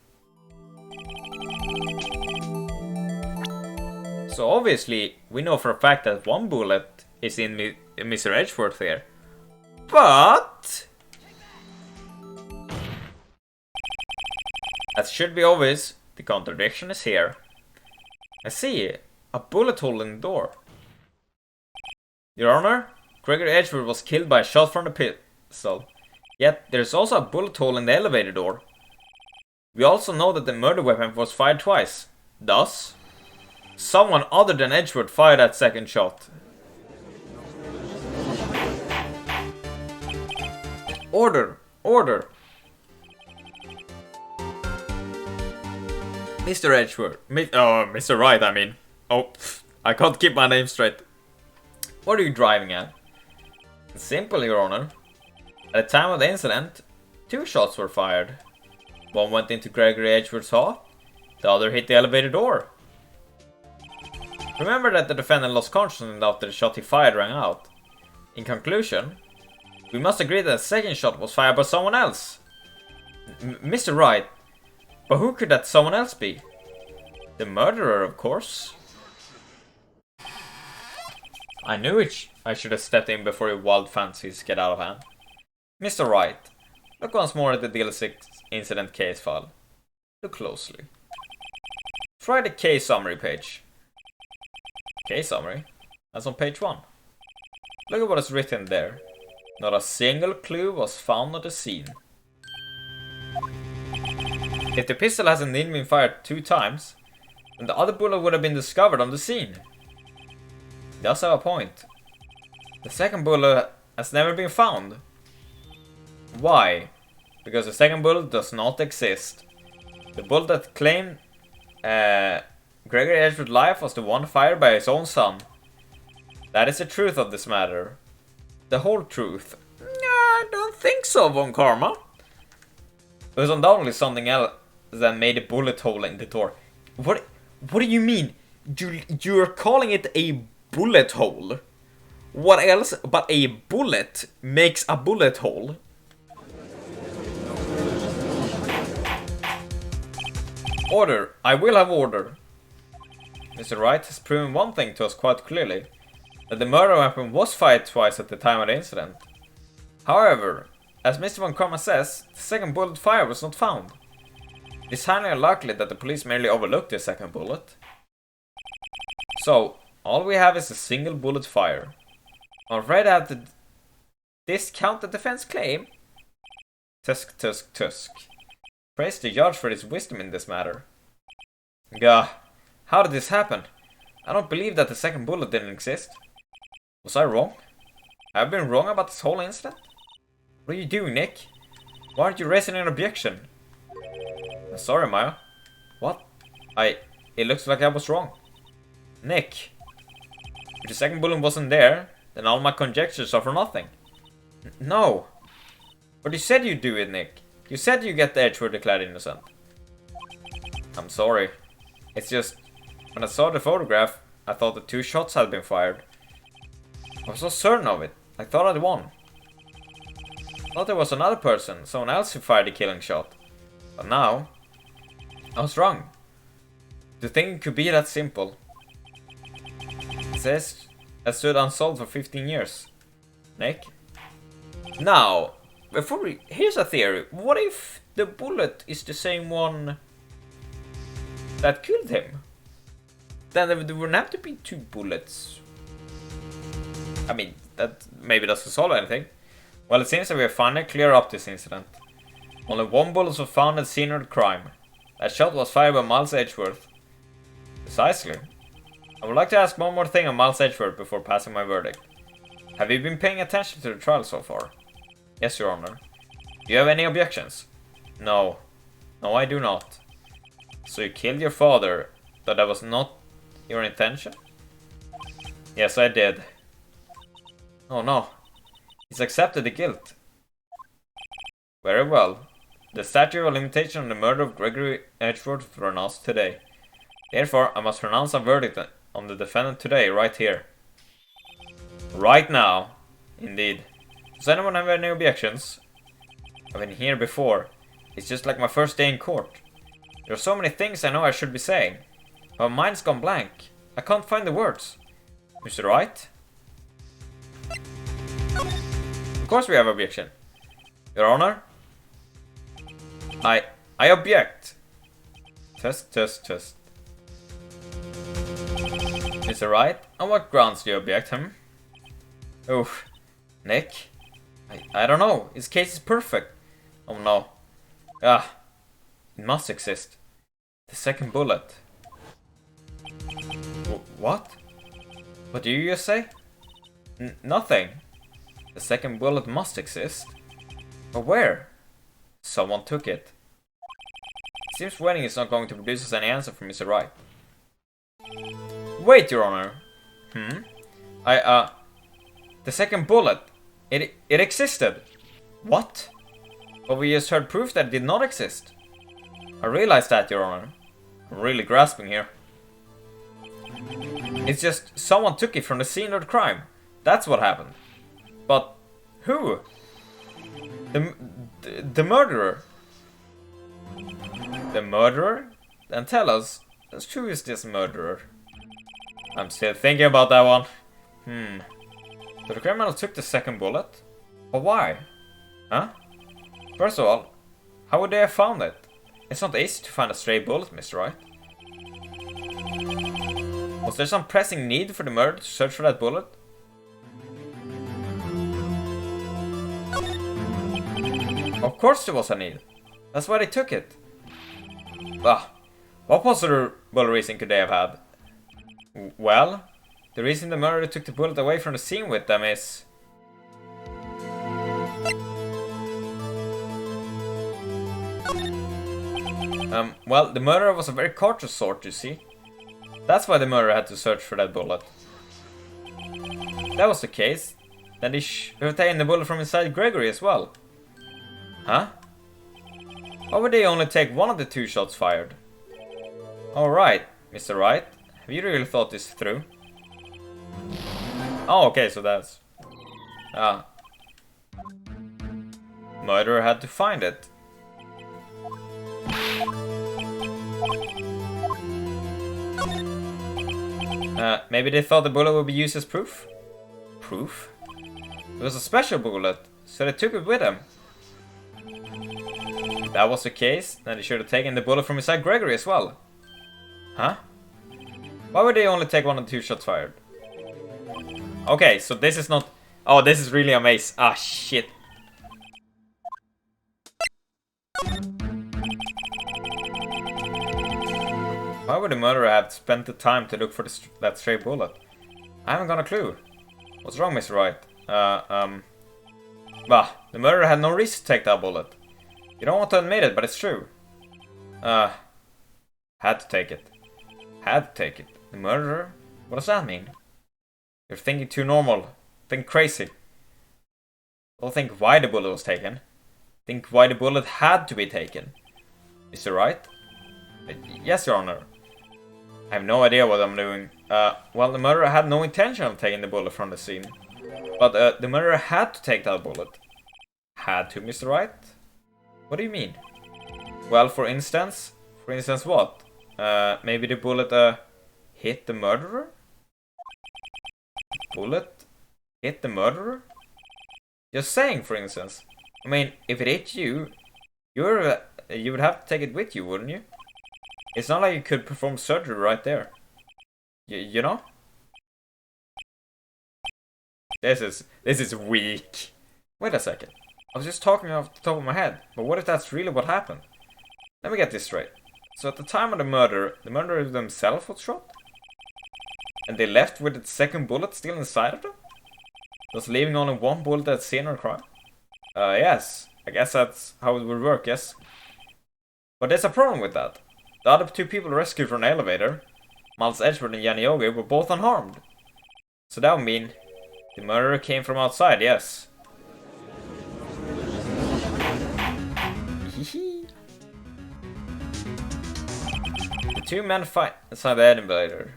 So obviously, we know for a fact that 1 bullet is in Mr. Edgeworth here. But that should be obvious. The contradiction is here. I see a bullet hole in the door. Your Honor, Gregory Edgeworth was killed by a shot from the pistol. Yet there's also a bullet hole in the elevator door. We also know that the murder weapon was fired twice. Thus, someone other than Edgeworth fired that second shot. Order! Mr. Edgeworth. Mr. Wright, I mean. Oh, I can't keep my name straight. What are you driving at? Simple, Your Honor. At the time of the incident, 2 shots were fired. One went into Gregory Edgeworth's hall, the other hit the elevator door. Remember that the defendant lost consciousness after the shot he fired rang out. In conclusion, we must agree that the second shot was fired by someone else. Mr. Wright, but who could that someone else be? The murderer, of course. I knew I should have stepped in before your wild fancies get out of hand. Mr. Wright, look once more at the DLC incident case file. Look closely. Try the case summary page. Case summary? That's on page 1. Look at what is written there. Not a single clue was found at the scene. If the pistol hasn't been fired 2 times, then the other bullet would have been discovered on the scene. He does have a point. The second bullet has never been found. Why? Because the second bullet does not exist. The bullet that claimed Gregory Edgeworth's life was the one fired by his own son. That is the truth of this matter. The whole truth. I don't think so, Von Karma. There's undoubtedly something else that made a bullet hole in the door. What do you mean? You're calling it a bullet hole? What else but a bullet makes a bullet hole? Order! I will have order! Mr. Wright has proven one thing to us quite clearly. That the murder weapon was fired twice at the time of the incident. However, as Mr. Von Karma says, the second bullet fire was not found. It is highly unlikely that the police merely overlooked the second bullet. So, all we have is a single bullet fire. I'm afraid I have to discount the defense claim. Tusk, tusk, tusk. Praise the judge for his wisdom in this matter. Gah, how did this happen? I don't believe that the second bullet didn't exist. Was I wrong? Have I been wrong about this whole incident? What are you doing, Nick? Why aren't you raising an objection? Sorry, Maya. What? It looks like I was wrong. Nick. If the second bullet wasn't there, then all my conjectures are for nothing. No. But you said you'd do it, Nick. You said you get the Edgeworth declared innocent. I'm sorry. It's just, when I saw the photograph, I thought the 2 shots had been fired. I was so certain of it. I thought I'd won. I thought there was another person, someone else who fired the killing shot. But now, I was wrong. To think it could be that simple. It says I stood unsolved for 15 years. Nick? Now, here's a theory. What if the bullet is the same one that killed him? Then there wouldn't have to be 2 bullets. I mean, that maybe doesn't solve anything. Well, it seems that we have finally cleared up this incident. Only 1 bullet was found at the scene of the crime. That shot was fired by Miles Edgeworth. Precisely. I would like to ask one more thing on Miles Edgeworth before passing my verdict. Have you been paying attention to the trial so far? Yes, Your Honor. Do you have any objections? No. No, I do not. So you killed your father, though that was not your intention? Yes, I did. Oh no. He's accepted the guilt. Very well. The statute of limitation on the murder of Gregory Edgeworth was announced today. Therefore, I must pronounce a verdict on the defendant today, right here. Right now. Indeed. Does anyone have any objections? I've been here before. It's just like my first day in court. There are so many things I know I should be saying. But my mind's gone blank. I can't find the words. Mr. Wright? Of course we have objection. Your Honor? I object. Test, test, test. Mr. Wright, on what grounds do you object, Oof. Nick? I don't know. His case is perfect. Oh no. Ah. It must exist. The second bullet. What? What do you just say? Nothing. The second bullet must exist. But where? Someone took it. It seems waiting is not going to produce us any answer from Mr. Wright. Wait, Your Honor. The second bullet. It existed. What? But we just heard proof that it did not exist. I realize that, Your Honor. I'm really grasping here. It's just someone took it from the scene of the crime. That's what happened. But who? The murderer. The murderer? Then tell us, who is this murderer? I'm still thinking about that one. So the criminal took the second bullet? But why? Huh? First of all, how would they have found it? It's not easy to find a stray bullet, Mr. Wright. Was there some pressing need for the murderer to search for that bullet? Of course there was a need. That's why they took it. What possible reason could they have had? Well, the reason the murderer took the bullet away from the scene with them is... well, the murderer was a very cautious sort, you see. That's why the murderer had to search for that bullet. If that was the case, then they should have taken the bullet from inside Gregory as well. Huh? Why would they only take one of the 2 shots fired? Alright, Mr. Wright. Have you really thought this through? Oh, okay, so that's... Murderer had to find it. Maybe they thought the bullet would be used as proof? Proof? It was a special bullet, so they took it with them. If that was the case, then they should have taken the bullet from inside Gregory as well. Huh? Why would they only take 1 or 2 shots fired? Okay, so this is not... Oh, this is really a maze. Ah, shit. Why would the murderer have spent the time to look for that stray bullet? I haven't got a clue. What's wrong, Mr. Wright? Bah, the murderer had no reason to take that bullet. You don't want to admit it, but it's true. Had to take it. Had to take it. The murderer? What does that mean? You're thinking too normal. Think crazy. Don't think why the bullet was taken. Think why the bullet had to be taken. Mr. Wright? Yes, Your Honor. I have no idea what I'm doing. Well, the murderer had no intention of taking the bullet from the scene. But the murderer had to take that bullet. Had to, Mr. Wright? What do you mean? Well, for instance? For instance what? Maybe the bullet hit the murderer? Bullet hit the murderer? Just saying, for instance. I mean, if it hit you, you would have to take it with you, wouldn't you? It's not like you could perform surgery right there. You know? This is weak. Wait a second. I was just talking off the top of my head, but what if that's really what happened? Let me get this straight. So at the time of the murderer themselves was shot? And they left with the second bullet still inside of them? Thus leaving only 1 bullet at scene or crime? Yes. I guess that's how it would work, yes. But there's a problem with that. The other 2 people rescued from the elevator, Miles Edgeworth and Yanni Yogi, were both unharmed. So that would mean the murderer came from outside, yes. The 2 men fight inside the elevator.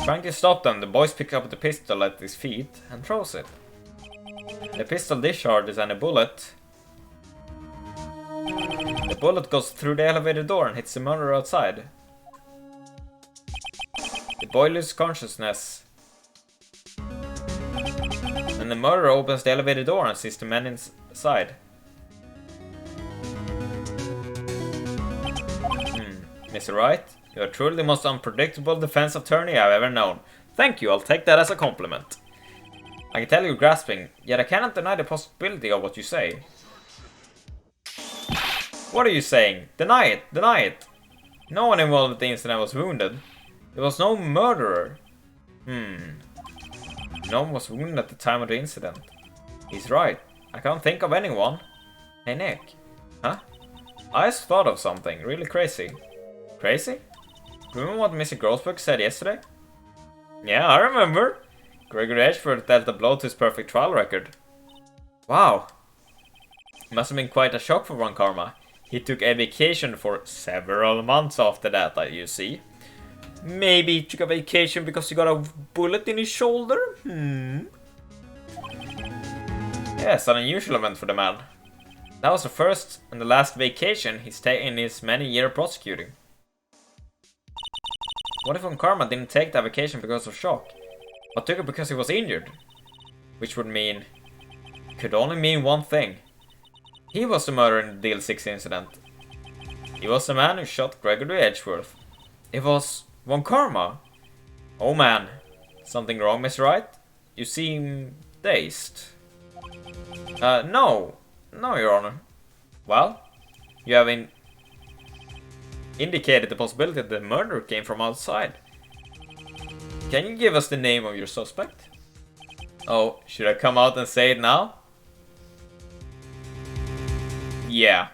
Trying to stop them, the boys pick up the pistol at his feet and throws it. The pistol discharges and the bullet goes through the elevator door and hits the murderer outside. The boy loses consciousness. And the murderer opens the elevator door and sees the men inside. Mr. Wright, you are truly the most unpredictable defense attorney I've ever known. Thank you, I'll take that as a compliment. I can tell you're grasping, yet I cannot deny the possibility of what you say. What are you saying? Deny it! Deny it! No one involved with the incident was wounded. There was no murderer. No one was wounded at the time of the incident. He's right. I can't think of anyone. Hey Nick. Huh? I just thought of something really crazy. Crazy? Remember what Mr. Grossberg said yesterday? Yeah, I remember. Gregory Edgeworth dealt a blow to his perfect trial record. Wow. It must have been quite a shock for Von Karma. He took a vacation for several months after that, you see. Maybe he took a vacation because he got a bullet in his shoulder? Yes, an unusual event for the man. That was the first and the last vacation he's taken in his many years prosecuting. What if Von Karma didn't take that vacation because of shock, but took it because he was injured? Which would mean... could only mean one thing. He was the murderer in the Deal 6 incident. He was the man who shot Gregory Edgeworth. It was Von Karma. Oh man. Something wrong, Mr. Wright? You seem... dazed. No. No, Your Honor. Well, you have indicated the possibility that the murderer came from outside. Can you give us the name of your suspect? Oh, should I come out and say it now? Yeah.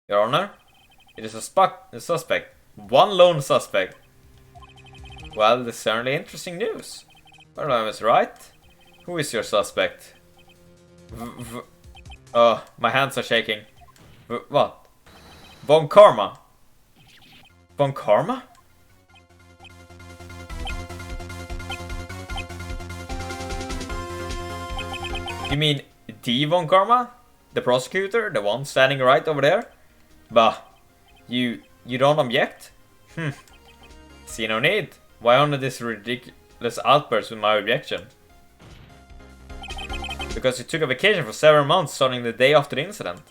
Your Honor, it is a suspect. One lone suspect. Well, this is certainly interesting news. Well, Mr. Wright, who is your suspect? My hands are shaking. What? Von Karma? Von Karma? You mean the Von Karma? The prosecutor? The one standing right over there? Bah, you don't object? See no need. Why only this ridiculous outburst with my objection? Because you took a vacation for several months starting the day after the incident.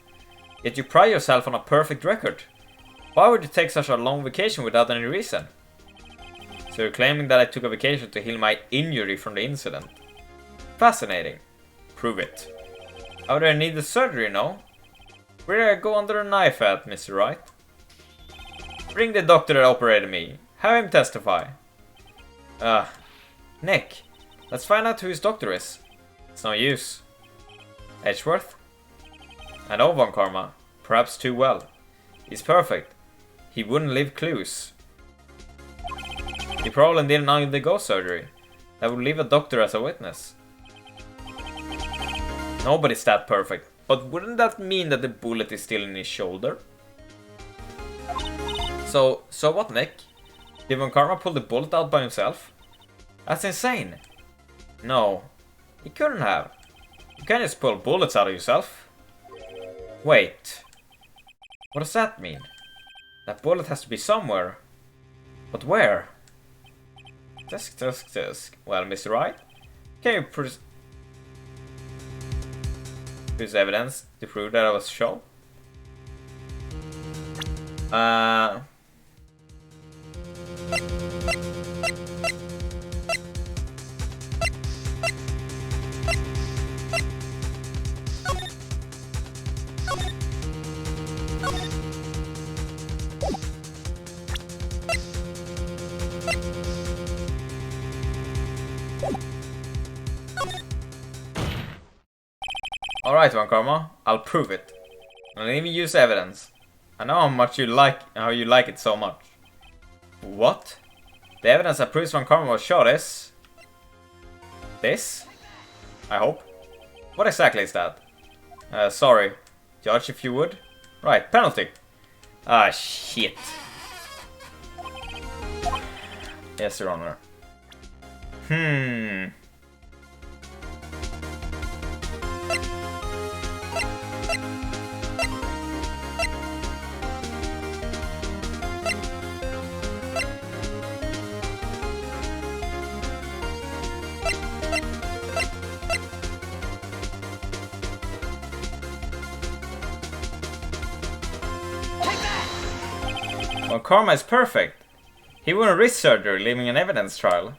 Yet you pride yourself on a perfect record. Why would you take such a long vacation without any reason? So you're claiming that I took a vacation to heal my injury from the incident. Fascinating. Prove it. How do I need the surgery, no? Where did I go under a knife at, Mr. Wright? Bring the doctor that operated me. Have him testify. Nick. Let's find out who his doctor is. It's no use. Edgeworth? I know Von Karma. Perhaps too well. He's perfect. He wouldn't leave clues. He probably didn't undergo surgery. That would leave a doctor as a witness. Nobody's that perfect. But wouldn't that mean that the bullet is still in his shoulder? So what, Nick? Did Von Karma pull the bullet out by himself? That's insane. No, he couldn't have. You can't just pull bullets out of yourself. Wait. What does that mean? That bullet has to be somewhere. But where? Tusk. Well, Mr. Wright, can you produce evidence to prove that I was shot? Alright, Von Karma, I'll prove it. I'll even use evidence. I know how you like it so much. What? The evidence that proves Von Karma was shot is... this? I hope. What exactly is that? Sorry. Judge, if you would. Right, penalty. Ah, shit. Yes, Your Honor. Well, Karma is perfect. He wouldn't risk surgery, leaving an evidence trial.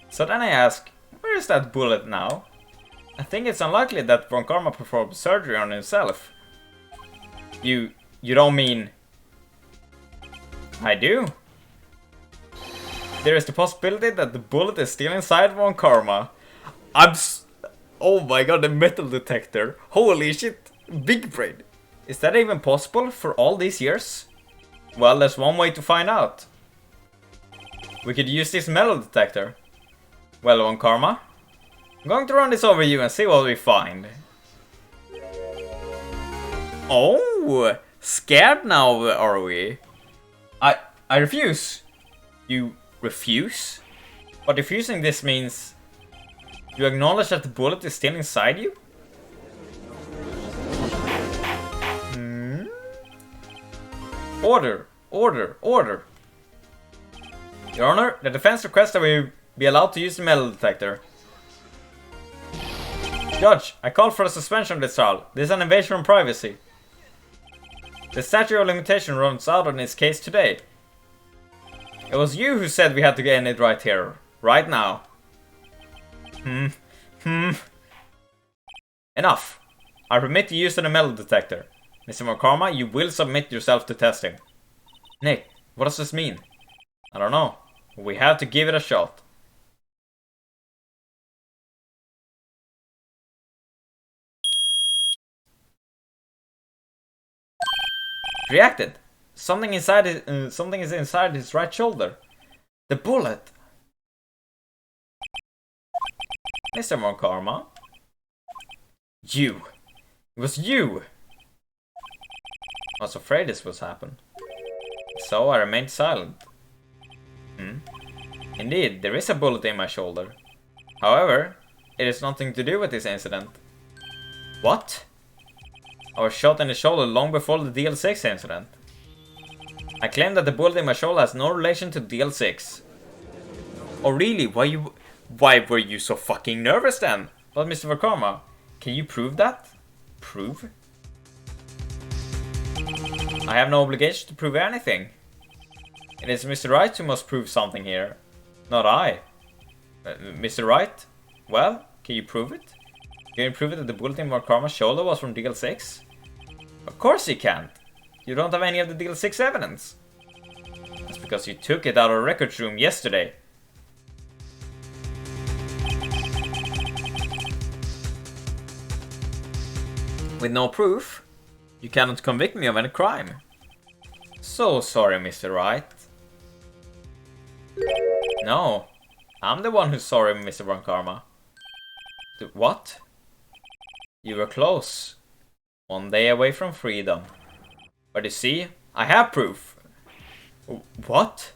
So then I ask, where is that bullet now? I think it's unlikely that Von Karma performed surgery on himself. You don't mean... I do. There is the possibility that the bullet is still inside Von Karma. Oh my god, the metal detector. Holy shit. Big brain. Is that even possible for all these years? Well, there's one way to find out. We could use this metal detector. Well, Von Karma, I'm going to run this over you and see what we find. Oh, scared now, are we? I refuse. You refuse? But refusing this means you acknowledge that the bullet is still inside you? Order. Your Honor, the defense requests that we be allowed to use the metal detector. Judge, I call for a suspension of this trial. This is an invasion of privacy. The statute of limitation runs out on this case today. It was you who said we had to get it right here. Right now. Enough. I permit the use of the metal detector. Mr. Von Karma, you will submit yourself to testing. Nick, what does this mean? I don't know. We have to give it a shot. Reacted. Something is inside his right shoulder. The bullet. Mr. Von Karma. You. It was you. I was afraid this would happen. So I remained silent. Indeed, there is a bullet in my shoulder. However, it has nothing to do with this incident. What? I was shot in the shoulder long before the DL6 incident. I claim that the bullet in my shoulder has no relation to DL6. Oh really? Why were you so fucking nervous then? But Mr. Vakarma, can you prove that? Prove? I have no obligation to prove anything. It is Mr. Wright who must prove something here, not I. Mr. Wright? Well, can you prove it? Can you prove it that the bullet in Vakarma's shoulder was from DL6? Of course you can't. You don't have any of the DL6 evidence. That's because you took it out of the records room yesterday. With no proof, you cannot convict me of any crime. So sorry, Mr. Wright. No, I'm the one who's sorry, Mr. Vakarma. What? You were close. 1 day away from freedom. But you see, I have proof. What?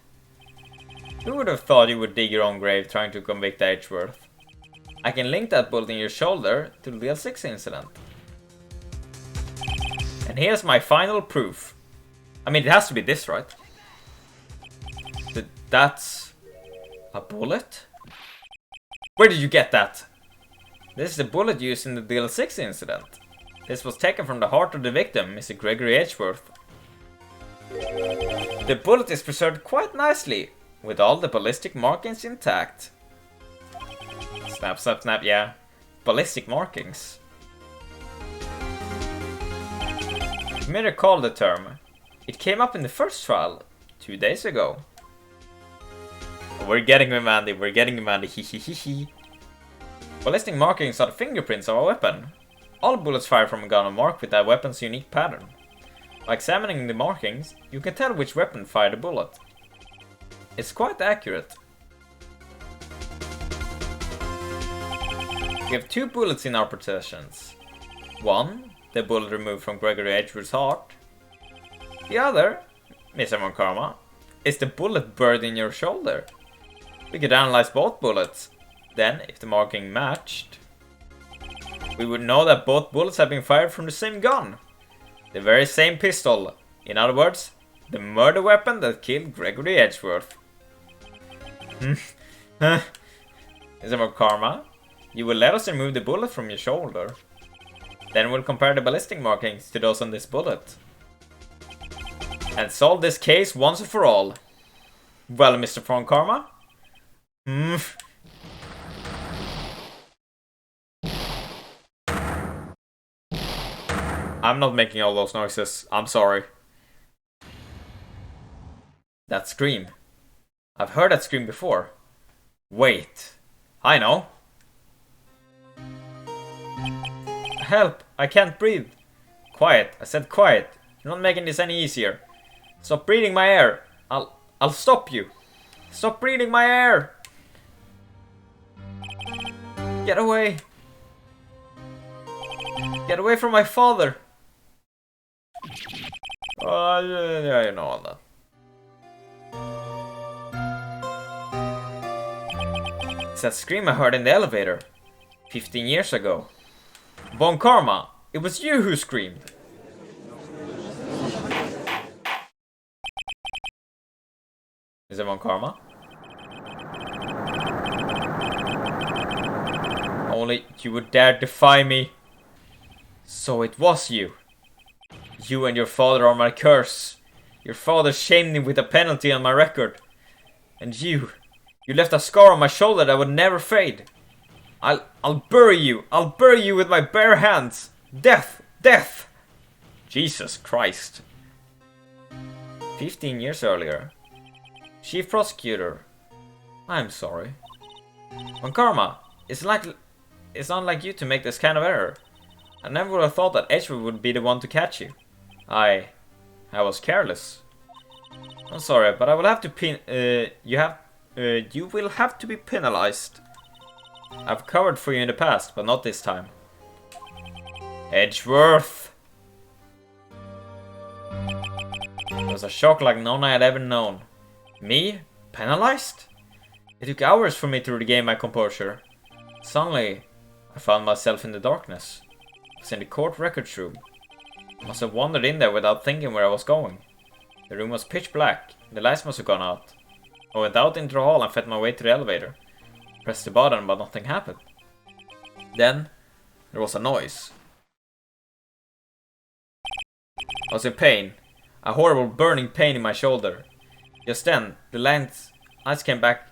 Who would have thought you would dig your own grave trying to convict Edgeworth? I can link that bullet in your shoulder to the DL6 incident. And here's my final proof. I mean, it has to be this, right? That's a bullet? Where did you get that? This is the bullet used in the DL6 incident. This was taken from the heart of the victim, Mr. Gregory Edgeworth. The bullet is preserved quite nicely, with all the ballistic markings intact. Snap, snap, snap, yeah. Ballistic markings. You may recall the term. It came up in the first trial 2 days ago. We're getting him, Andy. We're getting him, Andy. He. Ballistic markings are the fingerprints of a weapon. All bullets fired from a gun are marked with that weapon's unique pattern. By examining the markings, you can tell which weapon fired a bullet. It's quite accurate. We have 2 bullets in our possessions. One, the bullet removed from Gregory Edgeworth's heart. The other, Mr. Vakarma, is the bullet buried in your shoulder. We could analyze both bullets. Then, if the marking matched, we would know that both bullets have been fired from the same gun. The very same pistol. In other words, the murder weapon that killed Gregory Edgeworth. Mr. Vakarma, you will let us remove the bullet from your shoulder. Then we'll compare the ballistic markings to those on this bullet. And solve this case once and for all. Well, Mr. Vakarma? I'm not making all those noises. I'm sorry. That scream. I've heard that scream before. Wait. I know. Help! I can't breathe. Quiet. I said quiet. You're not making this any easier. Stop breathing my air. I'll stop you. Stop breathing my air. Get away. Get away from my father. Yeah, you know all that. It's that scream I heard in the elevator 15 years ago. Vakarma, it was you who screamed. Is it Vakarma? Only you would dare defy me. So it was you. You and your father are my curse. Your father shamed me with a penalty on my record. And you left a scar on my shoulder that would never fade. I'll bury you. I'll bury you with my bare hands. Death! Death! Jesus Christ. 15 years earlier. Chief Prosecutor. I'm sorry. Vakarma, it's not like you to make this kind of error. I never would have thought that Edgeworth would be the one to catch you. I was careless. I'm sorry, but I will have to you will have to be penalized. I've covered for you in the past, but not this time. Edgeworth! It was a shock like none I had ever known. Me? Penalized? It took hours for me to regain my composure. Suddenly, I found myself in the darkness. I was in the court records room. I must have wandered in there without thinking where I was going. The room was pitch black. The lights must have gone out. I went out into the hall and fed my way to the elevator. Pressed the button, but nothing happened. Then, there was a noise. I was in pain. A horrible burning pain in my shoulder. Just then, the lights came back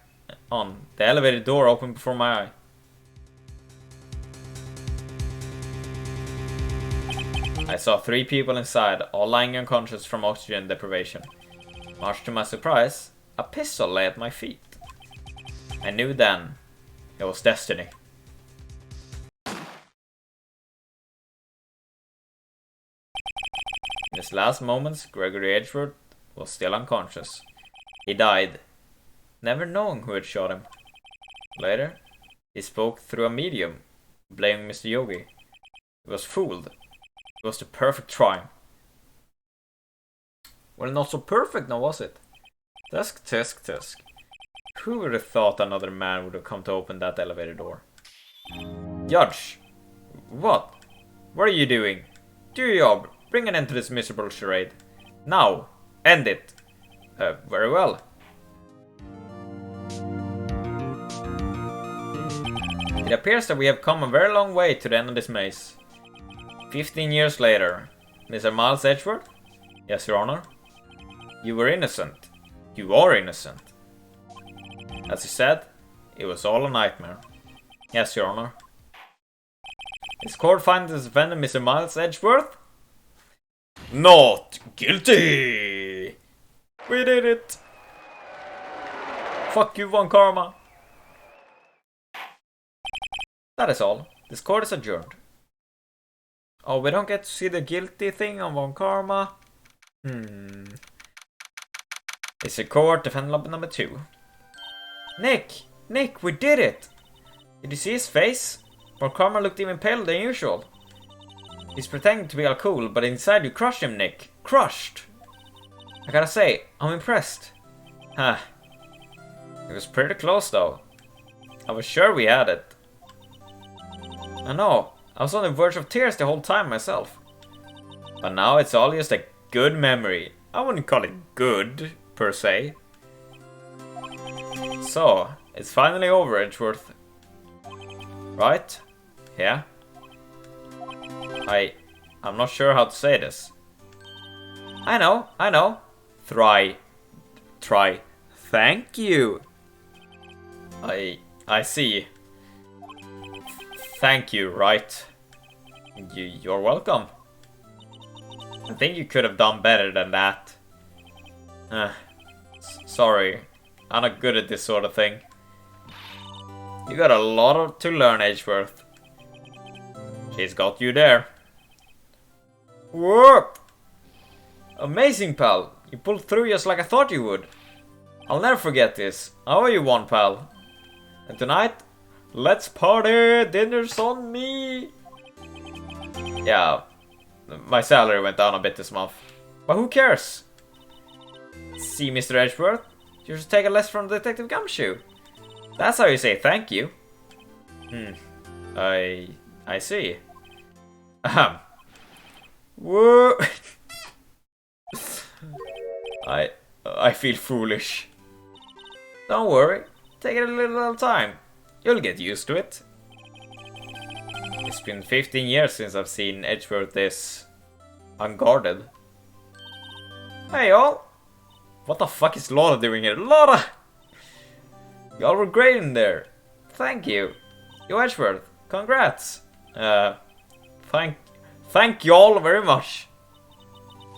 on. The elevator door opened before my eye. I saw 3 people inside, all lying unconscious from oxygen deprivation. Much to my surprise, a pistol lay at my feet. I knew then it was destiny. In his last moments, Gregory Edgeworth was still unconscious. He died, never knowing who had shot him. Later, he spoke through a medium, blaming Mr. Yogi. He was fooled. It was the perfect crime. Well, not so perfect now, was it? Tusk, tusk, tusk. Who would have thought another man would have come to open that elevator door? Judge! What? What are you doing? Do your job. Bring an end to this miserable charade. Now! End it! Very well. It appears that we have come a very long way to the end of this maze. 15 years later. Mr. Miles Edgeworth? Yes, Your Honor. You were innocent. You are innocent. As you said, it was all a nightmare. Yes, Your Honor. Is court finds the defendant Mr. Miles Edgeworth? Not guilty! We did it! Fuck you, Von Karma! That is all. This court is adjourned. Oh, we don't get to see the guilty thing on Von Karma. It's a court, defendant number 2. Nick! Nick, we did it! Did you see his face? Von Karma looked even paler than usual. He's pretending to be all cool, but inside you crushed him, Nick. Crushed! I gotta say, I'm impressed. Huh. It was pretty close though. I was sure we had it. I know. I was on the verge of tears the whole time myself. But now it's all just a good memory. I wouldn't call it good, per se. So, it's finally over, Edgeworth. Right? Yeah? I'm not sure how to say this. I know. Try. Thank you. I see. Thank you, Wright. You're welcome. I think you could have done better than that. Sorry, I'm not good at this sort of thing. You got a lot to learn, Edgeworth. She's got you there. Whoop! Amazing, pal. You pulled through just like I thought you would. I'll never forget this. I owe you one, pal. And tonight, let's party! Dinner's on me! Yeah, my salary went down a bit this month. But who cares? See, Mr. Edgeworth? You should take a lesson from Detective Gumshoe. That's how you say thank you. I see. Ahem. Whoa! I feel foolish. Don't worry. Take it a little time. You'll get used to it. It's been 15 years since I've seen Edgeworth this unguarded. Hey y'all! What the fuck is Lola doing here? Lola! Y'all were great in there. Thank you. Yo, Edgeworth, congrats. Thank y'all very much.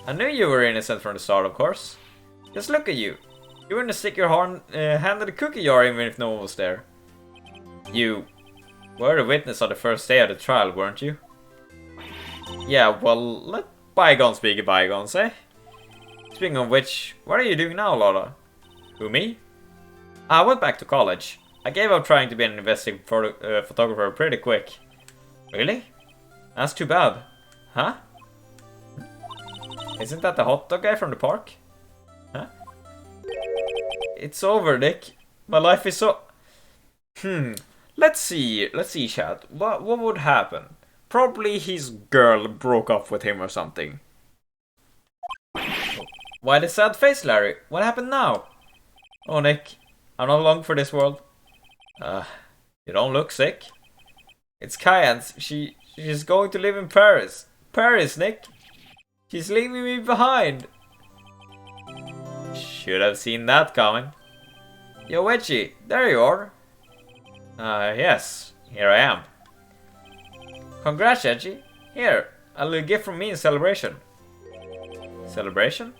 I knew you were innocent from the start, of course. Just look at you. You wouldn't stick your hand in the cookie jar even if no one was there. You were a witness on the first day of the trial, weren't you? Yeah, well, let bygones be bygones, eh? Speaking of which, what are you doing now, Laura? Who, me? I went back to college. I gave up trying to be an investigative photographer pretty quick. Really? That's too bad. Huh? Isn't that the hot dog guy from the park? Huh? It's over, Nick. My life is so... Let's see, chat. What would happen? Probably his girl broke up with him or something. Why the sad face, Larry? What happened now? Oh, Nick, I'm not long for this world. You don't look sick. It's Kyan's. She's going to live in Paris. Paris, Nick. She's leaving me behind. Should have seen that coming. Yo, Wedgie, there you are. Yes, here I am. Congrats, Edgy. Here, a little gift from me in celebration. Celebration?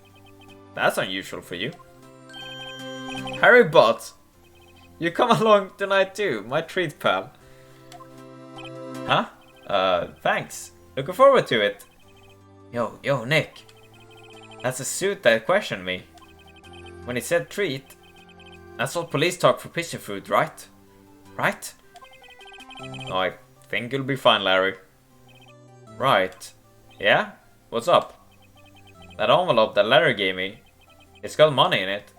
That's unusual for you. Harry Bott, you come along tonight too, my treat, pal. Huh? Thanks. Looking forward to it. Yo, Nick. That's the suit that questioned me. When he said treat, that's what police talk for pigeon food, right? Right? Oh, I think you'll be fine, Larry. Right. Yeah? What's up? That envelope that Larry gave me, it's got money in it.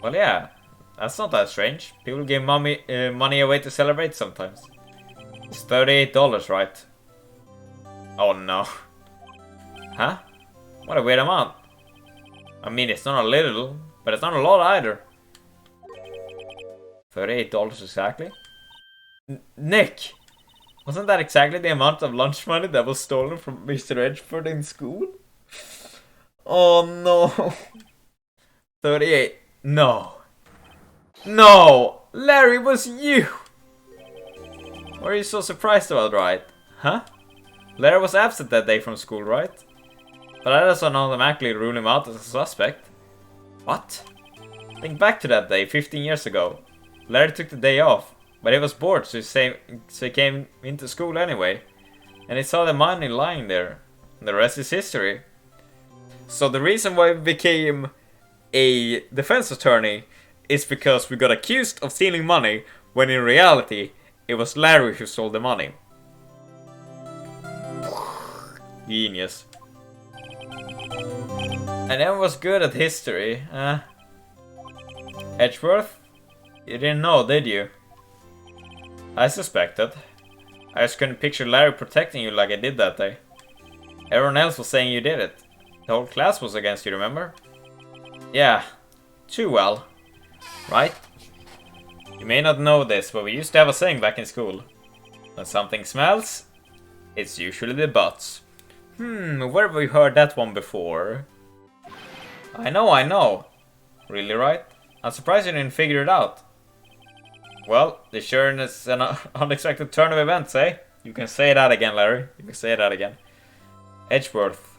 Well, yeah. That's not that strange. People give money away to celebrate sometimes. It's $38, right? Oh no. Huh? What a weird amount. I mean, it's not a little, but it's not a lot either. $38 exactly? Nick! Wasn't that exactly the amount of lunch money that was stolen from Mr. Edgeworth in school? Oh no. 38. No. No! Larry, it was you! What are you so surprised about, Wright? Huh? Larry was absent that day from school, right? But that doesn't automatically rule him out as a suspect. What? Think back to that day, 15 years ago. Larry took the day off, but he was bored, so he came into school anyway. And he saw the money lying there. The rest is history. So the reason why we became a defense attorney is because we got accused of stealing money, when in reality, it was Larry who stole the money. Genius. I never was good at history. Edgeworth? You didn't know, did you? I suspected. I just couldn't picture Larry protecting you like I did that day. Everyone else was saying you did it. The whole class was against you, remember? Yeah, too well. Right? You may not know this, but we used to have a saying back in school. When something smells, it's usually the butts. Where have we heard that one before? I know. Really, right? I'm surprised you didn't figure it out. Well, this sure is an unexpected turn of events, eh? You can say that again, Larry. You can say that again. Edgeworth.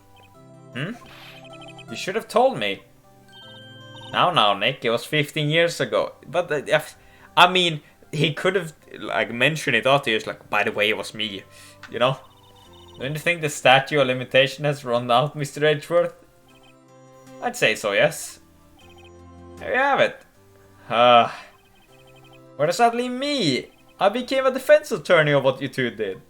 You should have told me. Now, Nick, it was 15 years ago. But, I mean, he could have, like, mentioned it afterwards, like, by the way, it was me. You know? Don't you think the statute of limitation has run out, Mr. Edgeworth? I'd say so, yes. There you have it. Where does that leave me? I became a defense attorney of what you two did.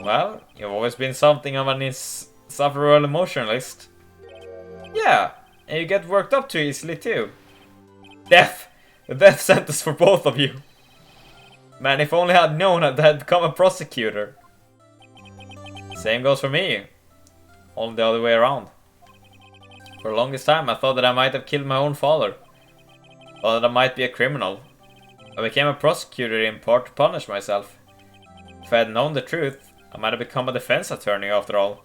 Well, you've always been something of an insufferable emotionalist. Yeah, and you get worked up too easily too. Death! The death sentence for both of you. Man, if only I'd known I'd become a prosecutor. Same goes for me. Only the other way around. For the longest time I thought that I might have killed my own father. Thought that I might be a criminal. I became a prosecutor in part to punish myself. If I had known the truth, I might have become a defense attorney after all.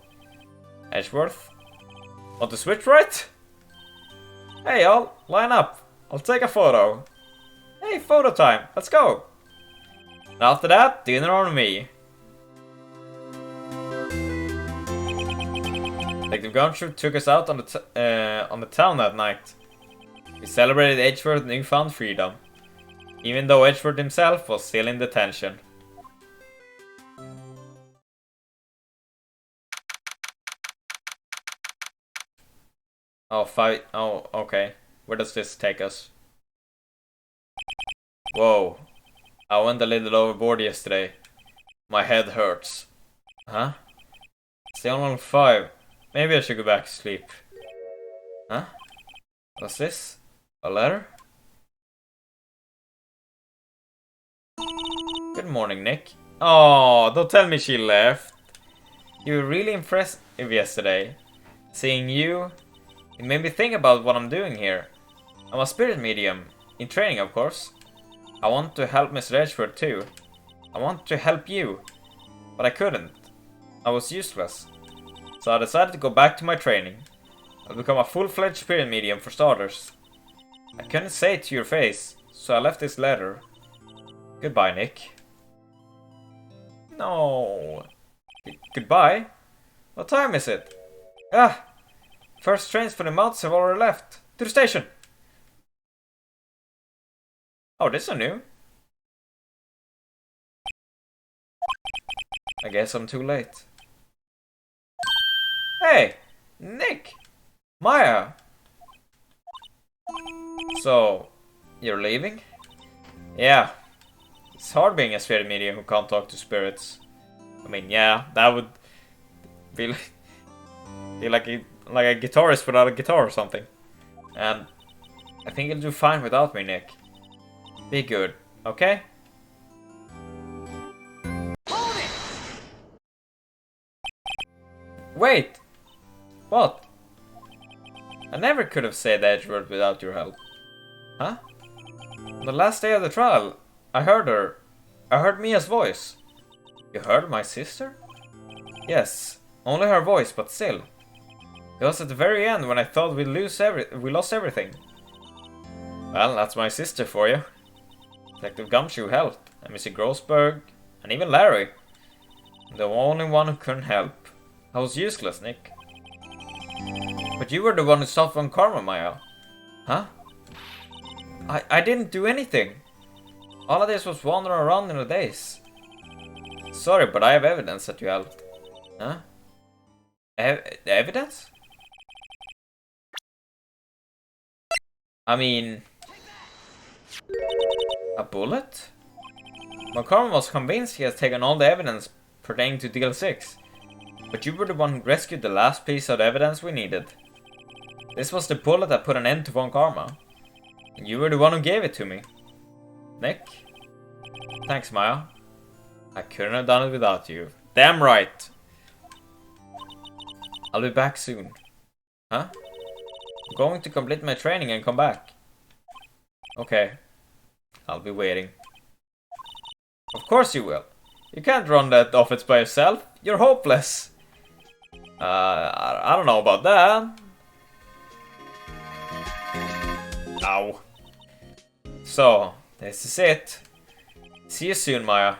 Edgeworth? Want to switch, right? Hey y'all, line up. I'll take a photo. Hey, photo time. Let's go. And after that, dinner on me. Detective Gunshoe took us out on the town that night. We celebrated Edgeworth's newfound freedom, even though Edgeworth himself was still in detention. Oh, okay. Where does this take us? Whoa. I went a little overboard yesterday. My head hurts. Huh? It's only 5. Maybe I should go back to sleep. Huh? What's this? A letter? Good morning, Nick. Oh, don't tell me she left. You were really impressive yesterday. Seeing you It made me think about what I'm doing here. I'm a spirit medium. In training, of course. I want to help Mr. Edgeworth too. I want to help you. But I couldn't. I was useless. So I decided to go back to my training. I'll become a full-fledged spirit medium for starters. I couldn't say it to your face, so I left this letter. Goodbye, Nick. No. Goodbye? What time is it? Ah! First trains for the mountains have already left. To the station! Oh, this is new. I guess I'm too late. Hey! Nick! Maya! So, you're leaving? Yeah. It's hard being a spirit medium who can't talk to spirits. I mean, yeah, that would be like a guitarist without a guitar or something. And I think you'll do fine without me, Nick. Be good, okay? Wait! What? I never could have said Edgeworth without your help. Huh? On the last day of the trial, I heard her. I heard Mia's voice. You heard my sister? Yes, only her voice, but still. It was at the very end when I thought we lost everything. Well, that's my sister for you. Detective Gumshoe helped, and Mr. Grossberg, and even Larry. The only one who couldn't help. I was useless, Nick. But you were the one who stopped Von Karma, Maya. Huh? I didn't do anything. All I did was wander around in the days. Sorry, but I have evidence that you helped. Huh? Evidence? I mean... a bullet? Von Karma was convinced he has taken all the evidence pertaining to Deal 6. But you were the one who rescued the last piece of evidence we needed. This was the bullet that put an end to Von Karma. And you were the one who gave it to me. Nick? Thanks, Maya. I couldn't have done it without you. Damn right! I'll be back soon. Huh? I'm going to complete my training and come back. Okay. I'll be waiting. Of course you will. You can't run that office by yourself. You're hopeless. I don't know about that. Ow. So, this is it. See you soon, Maya.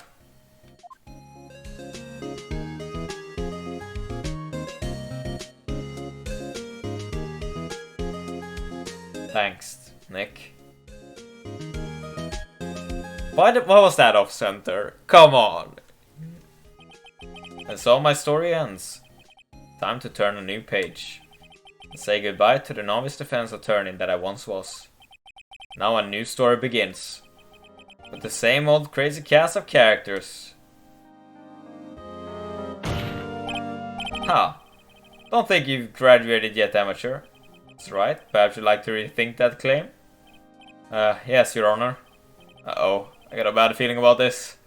Thanks, Nick. What was that off-center? Come on! And so my story ends. Time to turn a new page. And say goodbye to the novice defense attorney that I once was. Now a new story begins. With the same old crazy cast of characters. Ha! Don't think you've graduated yet, amateur. That's right, perhaps you'd like to rethink that claim? Yes, Your Honor. Uh-oh, I got a bad feeling about this.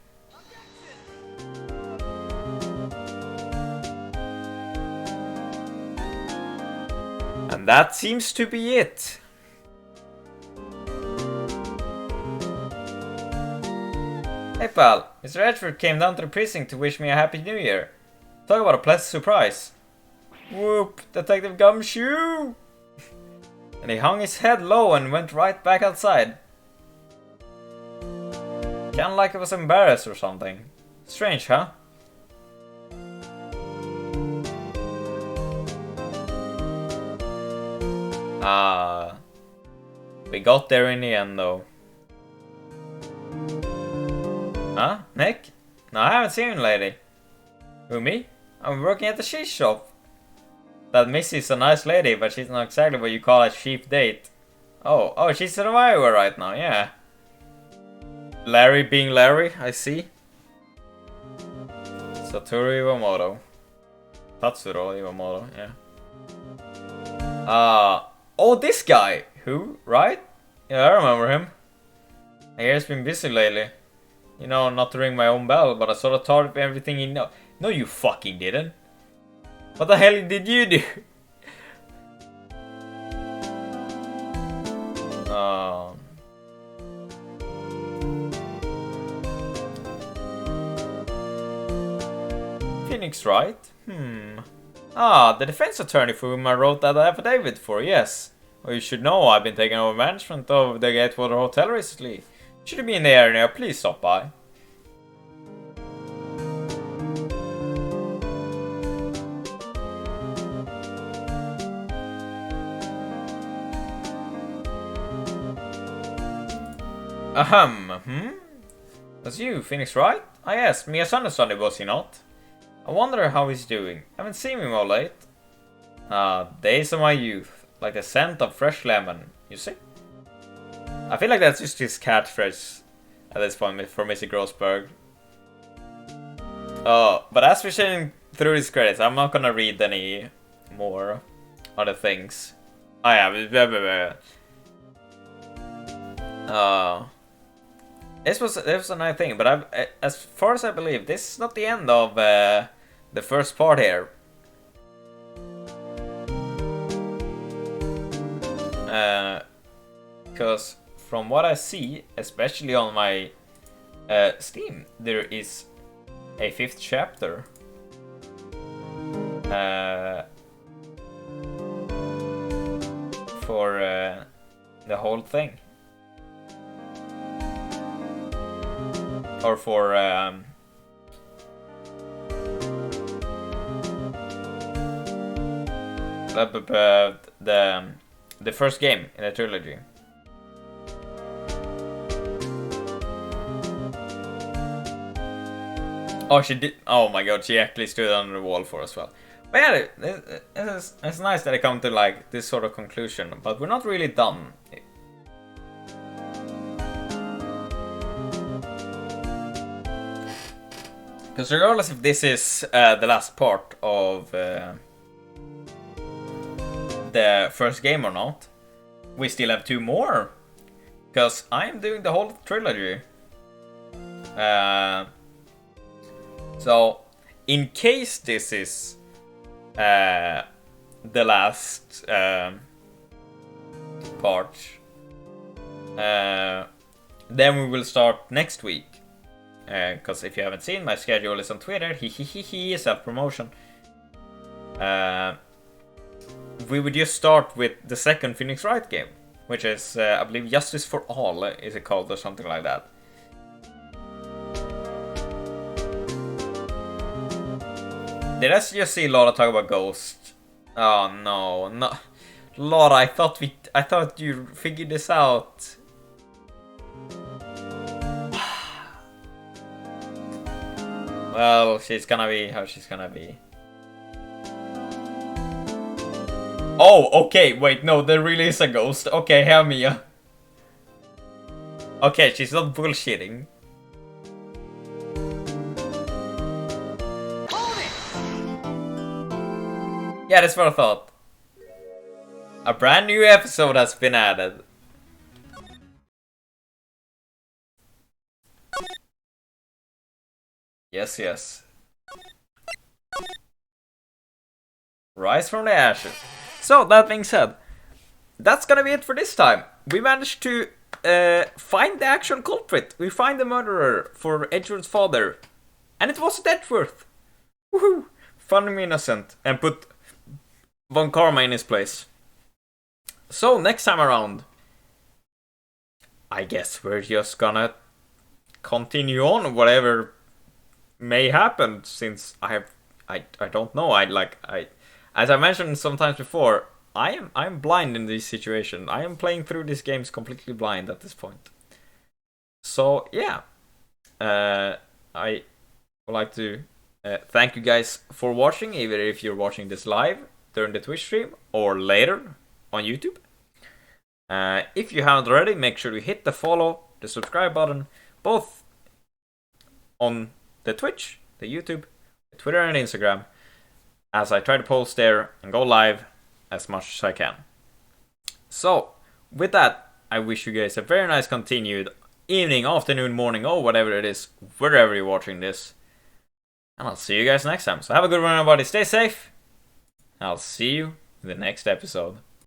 And that seems to be it. Hey pal, Mr. Edgeworth came down to the precinct to wish me a happy new year. Talk about a pleasant surprise. Whoop, Detective Gumshoe! And he hung his head low and went right back outside. Kinda like he was embarrassed or something. Strange, huh? We got there in the end though. Huh? Nick? No, I haven't seen him lately. Who, me? I'm working at the cheese shop. That Missy's a nice lady, but she's not exactly what you call a cheap date. Oh, she's in Iowa right now, yeah. Larry being Larry, I see. Satoru Iwamoto. Tatsuro Iwamoto, yeah. Oh, this guy! Who? Right? Yeah, I remember him. I hear he's been busy lately. You know, not to ring my own bell, but I sort of thought of everything he know. No, you fucking didn't. What the hell did you do? Phoenix Wright? Ah, the defense attorney for whom I wrote that affidavit for, yes. Well, you should know I've been taking over management of the Gatewater Hotel recently. Should you be in the area, please stop by. That's you, Phoenix Wright? Ah yes, Misunderstanding, was he not? I wonder how he's doing. Haven't seen him all late. Days of my youth. Like the scent of fresh lemon. You see? I feel like that's just his catchphrase at this point for Missy Grossberg. But as we're sitting through these credits, I'm not gonna read any more other things. Oh yeah, this was a nice thing, but as far as I believe, this is not the end of the first part here. Because from what I see, especially on my Steam, there is a 5th chapter. For the whole thing. Or for the first game in the trilogy. Oh, she did. Oh my god, she actually stood on the wall for as well. But yeah, it's nice that I come to like this sort of conclusion, but we're not really done. Because regardless if this is the last part of the first game or not, we still have 2 more. Because I'm doing the whole trilogy. So, in case this is the last part, then we will start next week. Because if you haven't seen, my schedule is on Twitter. Self-promotion. We would just start with the second Phoenix Wright game, which is, I believe, Justice for All, is it called, or something like that. Did I just see Laura talk about Ghost? Oh no, no, Laura, I thought you figured this out. Well, she's gonna be how she's gonna be. Oh, okay, wait, no, there really is a ghost. Okay, hear me. Okay, she's not bullshitting. Yeah, that's what I thought. A brand new episode has been added. Yes, yes. Rise from the ashes. So, that being said, that's gonna be it for this time. We managed to find the actual culprit. We find the murderer for Edgeworth's father. And it wasn't Edgeworth. Woohoo! Found him innocent. And put Von Karma in his place. So, next time around, I guess we're just gonna continue on whatever may happen, since I don't know. As I mentioned sometimes before, I'm blind in this situation. I am playing through these games completely blind at this point. So yeah, I would like to thank you guys for watching, either if you're watching this live during the Twitch stream or later on YouTube. If you haven't already, make sure to hit the follow, the subscribe button, both on the Twitch, the YouTube, the Twitter and Instagram, as I try to post there and go live as much as I can. So, with that, I wish you guys a very nice continued evening, afternoon, morning, or whatever it is, wherever you're watching this. And I'll see you guys next time. So have a good one, everybody. Stay safe. I'll see you in the next episode.